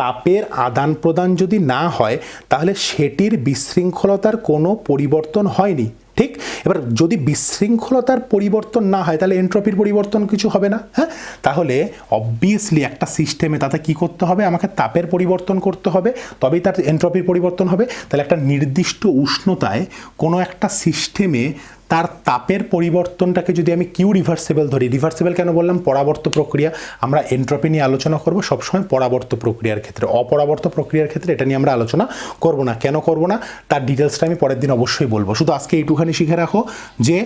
তাপের আদান প্রদান যদি না হয় তাহলে সেটির বিশৃঙ্খলতার কোনো পরিবর্তন হয়নি, ঠিক? এবার যদি বিশৃঙ্খলতার পরিবর্তন না হয় তাহলে এনট্রপির পরিবর্তন কিছু হবে না। হ্যাঁ, তাহলে অবভিয়াসলি একটা সিস্টেমে তাতে কি করতে হবে, আমাকে তাপের পরিবর্তন করতে হবে, তবেই তার এনট্রপির পরিবর্তন হবে। তাহলে একটা নির্দিষ্ট উষ্ণতায় কোনো একটা সিস্টেমে তার তাপের পরিবর্তনটাকে যদি আমি কিউ রিভার্সিবল ধরি, রিভার্সিবল কেন বললাম, পরাবর্ত প্রক্রিয়া। আমরা এনট্রপি নিয়ে আলোচনা করব সবসময় পরাবর্ত প্রক্রিয়ার ক্ষেত্রে, অপরাবর্ত প্রক্রিয়ার ক্ষেত্রে এটা নিয়ে আমরা আলোচনা করব না। কেন করব না তার ডিটেলসটা আমি পরের দিন অবশ্যই বলবো। শুধু আজকে এইটুখানি শিখে রাখো যে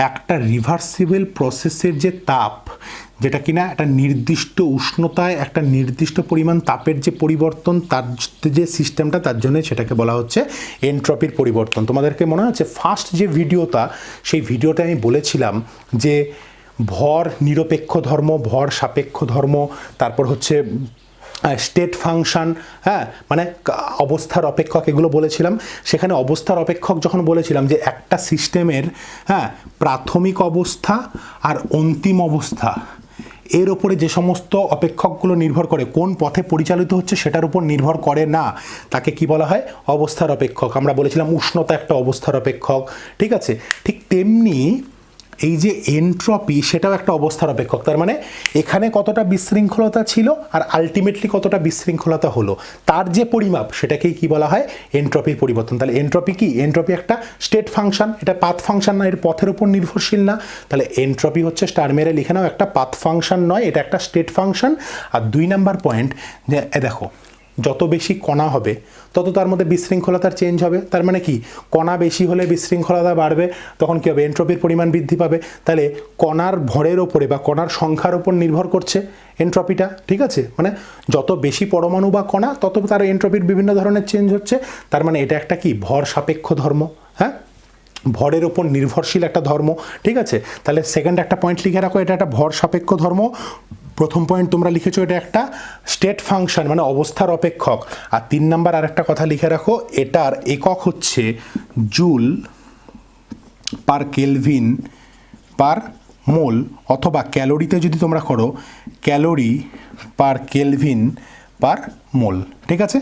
একটা রিভার্সিবল প্রসেসের যে তাপ, যেটা কিনা একটা নির্দিষ্ট উষ্ণতায় একটা নির্দিষ্ট পরিমাণ তাপের যে পরিবর্তন, তার যে সিস্টেমটা, তার জন্য সেটাকে বলা হচ্ছে এনট্রপির পরিবর্তন। তোমাদেরকে মনে আছে ফার্স্ট যে ভিডিওটা, সেই ভিডিওটা আমি বলেছিলাম যে ভর নিরপেক্ষ ধর্ম, ভর সাপেক্ষ ধর্ম, তারপর হচ্ছে স্টেট ফাংশন, হ্যাঁ মানে অবস্থার অপেক্ষক এগুলো বলেছিলাম। সেখানে অবস্থার অপেক্ষক যখন বলেছিলাম যে একটা সিস্টেমের হ্যাঁ প্রাথমিক অবস্থা আর অন্তিম অবস্থা এর ওপরে যে সমস্ত অপেক্ষকগুলো নির্ভর করে, কোন পথে পরিচালিত হচ্ছে সেটার উপর নির্ভর করে না, তাকে কি বলা হয়? অবস্থার অপেক্ষক। আমরা বলেছিলাম উষ্ণতা একটা অবস্থার অপেক্ষক, ঠিক আছে? ঠিক তেমনি এই যে এনট্রপি সেটাও একটা অবস্থার অপেক্ষক। তার মানে এখানে কতটা বিশৃঙ্খলতা ছিল আর আলটিমেটলি কতটা বিশৃঙ্খলতা হলো, তার যে পরিমাপ সেটাকেই কি বলা হয়? এনট্রপির পরিবর্তন। তাহলে এনট্রপি কি? এনট্রপি একটা স্টেট ফাংশন, এটা পাথ ফাংশন না, এর পথের উপর নির্ভরশীল না। তাহলে এনট্রপি হচ্ছে স্টার মেরে লিখে নাও, একটা পাথ ফাংশন নয়, এটা একটা স্টেট ফাংশন। আর 2 নাম্বার পয়েন্ট যে দেখো যত বেশি কণা হবে তত তার মধ্যে বিশৃঙ্খলতার চেঞ্জ হবে। তার মানে কি? কণা বেশি হলে বিশৃঙ্খলতা বাড়বে, তখন কী হবে? এনট্রপির পরিমাণ বৃদ্ধি পাবে। তাহলে কণার ভরের ওপরে বা কণার সংখ্যার ওপর নির্ভর করছে এনট্রপিটা, ঠিক আছে? মানে যত বেশি পরমাণু বা কণা তত তার এনট্রপির বিভিন্ন ধরনের চেঞ্জ হচ্ছে। তার মানে এটা একটা কি? ভর সাপেক্ষ ধর্ম, হ্যাঁ ভরের ওপর নির্ভরশীল একটা ধর্ম, ঠিক আছে? তাহলে সেকেন্ড একটা পয়েন্ট লিখে রাখো, এটা একটা ভর সাপেক্ষ ধর্ম। প্রথম পয়েন্ট তোমরা লিখেছো এটা একটা স্টেট ফাংশন মানে অবস্থার অপেক্ষক। আর 3 নাম্বার আর একটা কথা লিখে রাখো, এটার একক হচ্ছে জুল পার কেলভিন পার মোল, অথবা ক্যালোরিতে যদি তোমরা করো ক্যালোরি পার কেলভিন পার মোল, ঠিক আছে?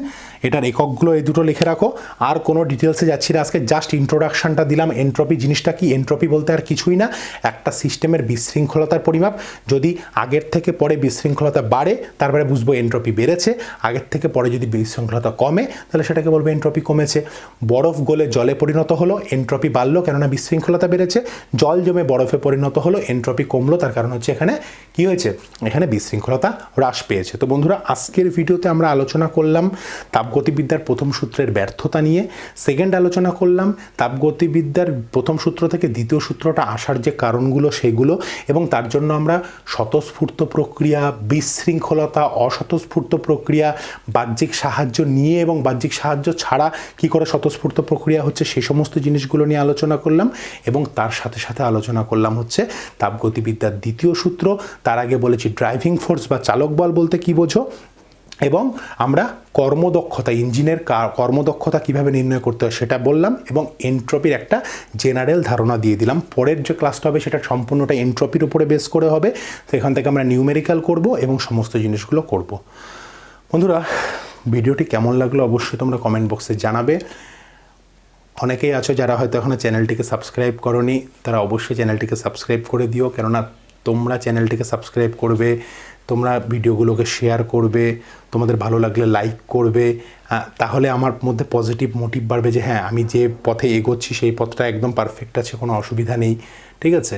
এটার এককগুলো এই দুটো লিখে রাখো। আর কোনো ডিটেলসে যাচ্ছি না আজকে, জাস্ট ইন্ট্রোডাকশনটা দিলাম। এনট্রপি জিনিসটা কি? এনট্রপি বলতে আর কিছুই না, একটা সিস্টেমের বিশৃঙ্খলতার পরিমাপ। যদি আগের থেকে পরে বিশৃঙ্খলতা বাড়ে তারপরে বুঝবো এনট্রপি বেড়েছে, আগের থেকে পরে যদি বিশৃঙ্খলতা কমে তাহলে সেটাকে বলবো এনট্রপি কমেছে। বরফ গলে জলে পরিণত হলো, এনট্রপি বাড়লো কেননা বিশৃঙ্খলতা বেড়েছে। জল জমে বরফে পরিণত হলো, এনট্রপি কমলো, তার কারণ হচ্ছে এখানে কি হয়েছে? এখানে বিশৃঙ্খলতা হ্রাস পেয়েছে। তো বন্ধুরা আজকের ভিডিওতে আমরা আলোচনা করলাম তাপগতিবিদ্যার প্রথম সূত্রের ব্যর্থতা নিয়ে। সেকেন্ড আলোচনা করলাম তাপগতিবিদ্যার প্রথম সূত্র থেকে দ্বিতীয় সূত্রটা আসার যে কারণগুলো সেগুলো, এবং তার জন্য আমরা স্বতঃস্ফূর্ত প্রক্রিয়া, বিশৃঙ্খলতা, অস্বতঃস্ফূর্ত প্রক্রিয়া, বাহ্যিক সাহায্য নিয়ে এবং বাহ্যিক সাহায্য ছাড়া কি করে স্বতঃস্ফূর্ত প্রক্রিয়া হচ্ছে সেই সমস্ত জিনিসগুলো নিয়ে আলোচনা করলাম। এবং তার সাথে সাথে আলোচনা করলাম হচ্ছে তাপগতিবিদ্যার দ্বিতীয় সূত্র। তার আগে বলেছি ড্রাইভিং ফোর্স বা চালক বল বলতে কি বোঝো, এবং আমরা কর্মদক্ষতা, ইঞ্জিনের কর্মদক্ষতা কিভাবে নির্ণয় করতে হয় সেটা বললাম, এবং এনট্রপির একটা জেনারেল ধারণা দিয়ে দিলাম। পরের যে ক্লাসটা হবে সেটা সম্পূর্ণটা এনট্রপির উপরে বেস করে হবে। তো এখান থেকে আমরা নিউমেরিক্যাল করব এবং সমস্ত জিনিসগুলো করব। বন্ধুরা ভিডিওটি কেমন লাগলো অবশ্যই তোমরা কমেন্ট বক্সে জানাবে। অনেকেই আছো যারা হয়তো এখনও চ্যানেলটিকে সাবস্ক্রাইব করোনি, তারা অবশ্যই চ্যানেলটিকে সাবস্ক্রাইব করে দিও, কেননা তোমরা চ্যানেলটিকে সাবস্ক্রাইব করবে, তোমরা ভিডিওগুলোকে শেয়ার করবে, তোমাদের ভালো লাগলে লাইক করবে, তাহলে আমার মধ্যে পজিটিভ মোটিভ বাড়বে যে হ্যাঁ আমি যে পথে এগোচ্ছি সেই পথটা একদম পারফেক্ট আছে, কোনো অসুবিধা নেই, ঠিক আছে?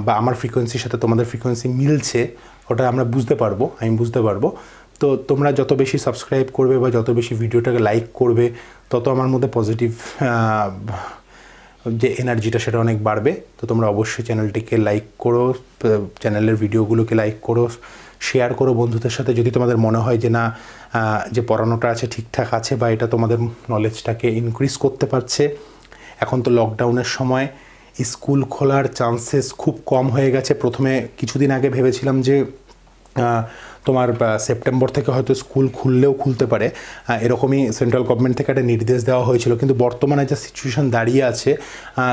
বা আমার ফ্রিকোয়েন্সির সাথে তোমাদের ফ্রিকোয়েন্সি মিলছে, ওটা আমরা বুঝতে পারবো, আমি বুঝতে পারবো। তো তোমরা যত বেশি সাবস্ক্রাইব করবে বা যত বেশি ভিডিওটাকে লাইক করবে তত আমার মধ্যে পজিটিভ যে এনার্জিটা সেটা অনেক বাড়বে। তো তোমরা অবশ্যই চ্যানেলটিকে লাইক করো, চ্যানেলের ভিডিওগুলোকে লাইক করো, শেয়ার করো বন্ধুদের সাথে যদি তোমাদের মনে হয় যে না যে পড়ানোটা আছে ঠিকঠাক আছে বা এটা তোমাদের নলেজটাকে ইনক্রিজ করতে পারছে। এখন তো লকডাউনের সময় স্কুল খোলার চান্সেস খুব কম হয়ে গেছে। প্রথমে কিছুদিন আগে ভেবেছিলাম যে তোমার সেপ্টেম্বর থেকে হয়তো স্কুল খুললেও খুলতে পারে, এরকমই সেন্ট্রাল গভর্নমেন্ট থেকে একটা নির্দেশ দেওয়া হয়েছিল। কিন্তু বর্তমানে যে সিচুয়েশান দাঁড়িয়ে আছে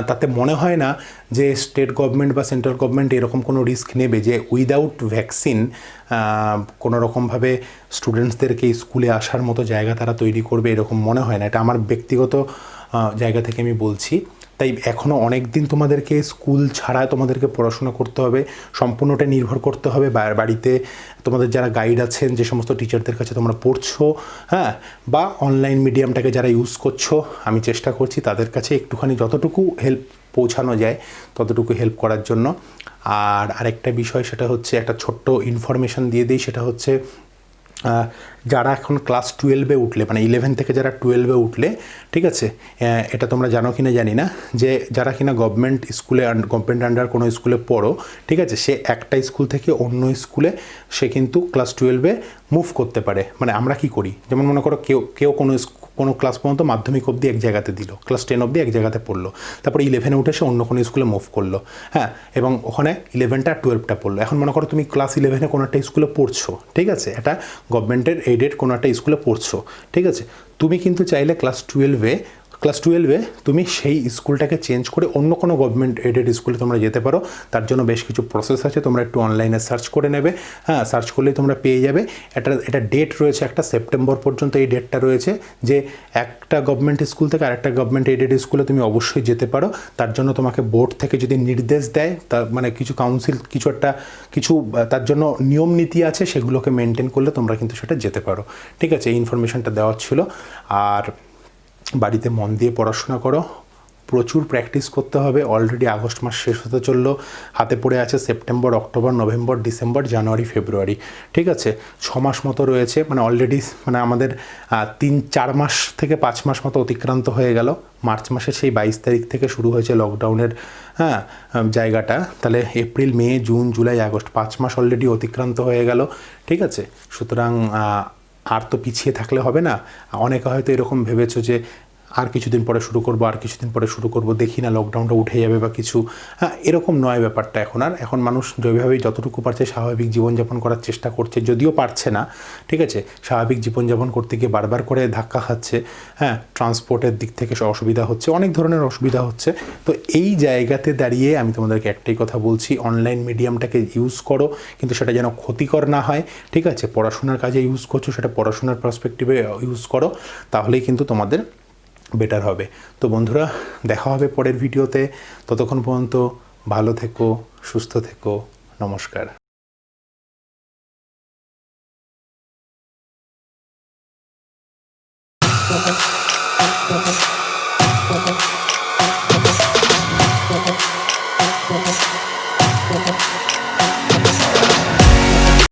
তাতে মনে হয় না যে স্টেট গভর্নমেন্ট বা সেন্ট্রাল গভর্নমেন্ট এরকম কোনো রিস্ক নেবে যে উইদাউট ভ্যাকসিন কোনো রকমভাবে স্টুডেন্টসদেরকে স্কুলে আসার মতো জায়গা তারা তৈরি করবে, এরকম মনে হয় না। এটা আমার ব্যক্তিগত জায়গা থেকে আমি বলছি। তাই এখনও অনেক দিন তোমাদেরকে স্কুল ছাড়া তোমাদেরকে পড়াশোনা করতে হবে, সম্পূর্ণটা নির্ভর করতে হবে বাড়িতে তোমাদের যারা গাইড আছেন, যে সমস্ত টিচারদের কাছে তোমরা পড়ছো, হ্যাঁ, বা অনলাইন মিডিয়ামটাকে যারা ইউজ করছো, আমি চেষ্টা করছি তাদের কাছে একটুখানি যতটুকু হেল্প পৌঁছানো যায় ততটুকু হেল্প করার জন্য। আর আরেকটা বিষয় সেটা হচ্ছে একটা ছোট্ট ইনফরমেশান দিয়ে দিই, সেটা হচ্ছে যারা এখন ক্লাস 12-এ উঠলে মানে 11 থেকে যারা 12-এ উঠলে, ঠিক আছে, এটা তোমরা জানো কিনা জানি না, যে যারা কিনা গভর্নমেন্ট স্কুলে গভর্নমেন্ট আন্ডার কোনো স্কুলে পড়ো, ঠিক আছে, সে একটা স্কুল থেকে অন্য স্কুলে সে কিন্তু ক্লাস 12-এ মুভ করতে পারে। মানে আমরা কি করি, যেমন মনে করো কেউ কোনো কোনো ক্লাস পর্যন্ত মাধ্যমিক অবধি এক জায়গাতে দিল, ক্লাস 10 অবধি এক জায়গাতে পড়লো, তারপরে 11-এ উঠে সে অন্য কোনো স্কুলে মুভ করলো, হ্যাঁ, এবং ওখানে 11টা 12টা পড়লো। এখন মনে করো তুমি ক্লাস 11-এ কোনো একটা স্কুলে পড়ছো, ঠিক আছে, এটা গভর্নমেন্টের এইডেড কোনো একটা স্কুলে পড়ছো, ঠিক আছে, তুমি কিন্তু চাইলে ক্লাস 12-এ তুমি সেই স্কুলটাকে চেঞ্জ করে অন্য কোনো গভর্নমেন্ট এডেড স্কুলে তোমরা যেতে পারো। তার জন্য বেশ কিছু প্রসেস আছে, তোমরা একটু অনলাইনে সার্চ করে নেবে, হ্যাঁ, সার্চ করলেই তোমরা পেয়ে যাবে। এটা ডেট রয়েছে, একটা সেপ্টেম্বর পর্যন্ত এই ডেটটা রয়েছে, যে একটা গভর্নমেন্ট স্কুল থেকে আরেকটা গভর্নমেন্ট এডেড স্কুলে তুমি অবশ্যই যেতে পারো। তার জন্য তোমাকে বোর্ড থেকে যদি নির্দেশ দেয়, তা মানে কিছু কাউন্সিল কিছু তার জন্য নিয়ম নীতি আছে, সেগুলোকে মেনটেন করলে তোমরা কিন্তু সেটা যেতে পারো, ঠিক আছে। এই ইনফরমেশনটা দেওয়ার ছিল। আর বাড়িতে মন দিয়ে পড়াশোনা করো, প্রচুর প্র্যাকটিস করতে হবে। অলরেডি আগস্ট মাস শেষ হতে চললো, হাতে পড়ে আছে সেপ্টেম্বর, অক্টোবর, নভেম্বর, ডিসেম্বর, জানুয়ারি, ফেব্রুয়ারি, ঠিক আছে, 6 মাস মতো রয়েছে। মানে অলরেডি মানে আমাদের 3-4 মাস থেকে 5 মাস মতো অতিক্রান্ত হয়ে গেল। মার্চ মাসের সেই 22 তারিখ থেকে শুরু হয়েছে লকডাউনের জায়গাটা, তাহলে এপ্রিল, মে, জুন, জুলাই, আগস্ট, 5 মাস অলরেডি অতিক্রান্ত হয়ে গেল, ঠিক আছে। সুতরাং আর তো পিছিয়ে থাকলে হবে না। অনেকে হয়তো এরকম ভেবেছো যে আর কিছুদিন পরে শুরু করব, দেখি না লকডাউনটা উঠে যাবে বা কিছু, হ্যাঁ, এরকম নয় ব্যাপারটা। এখন মানুষ যেভাবেই যতটুকু পারছে স্বাভাবিক জীবনযাপন করার চেষ্টা করছে, যদিও পারছে না, ঠিক আছে, স্বাভাবিক জীবনযাপন করতে গিয়ে বারবার করে ধাক্কা খাচ্ছে, হ্যাঁ, ট্রান্সপোর্টের দিক থেকে অসুবিধা হচ্ছে, অনেক ধরনের অসুবিধা হচ্ছে। তো এই জায়গাতে দাঁড়িয়ে আমি তোমাদেরকে একটাই কথা বলছি, অনলাইন মিডিয়ামটাকে ইউজ করো, কিন্তু সেটা যেন ক্ষতিকর না হয়, ঠিক আছে। পড়াশোনার কাজে ইউজ করছো, সেটা পড়াশোনার পার্সপেক্টিভে ইউজ করো, তাহলেই কিন্তু তোমাদের বেটার হবে। তো বন্ধুরা, দেখা হবে পরের ভিডিওতে। ততক্ষণ পর্যন্ত ভালো থেকো, সুস্থ থেকো, নমস্কার।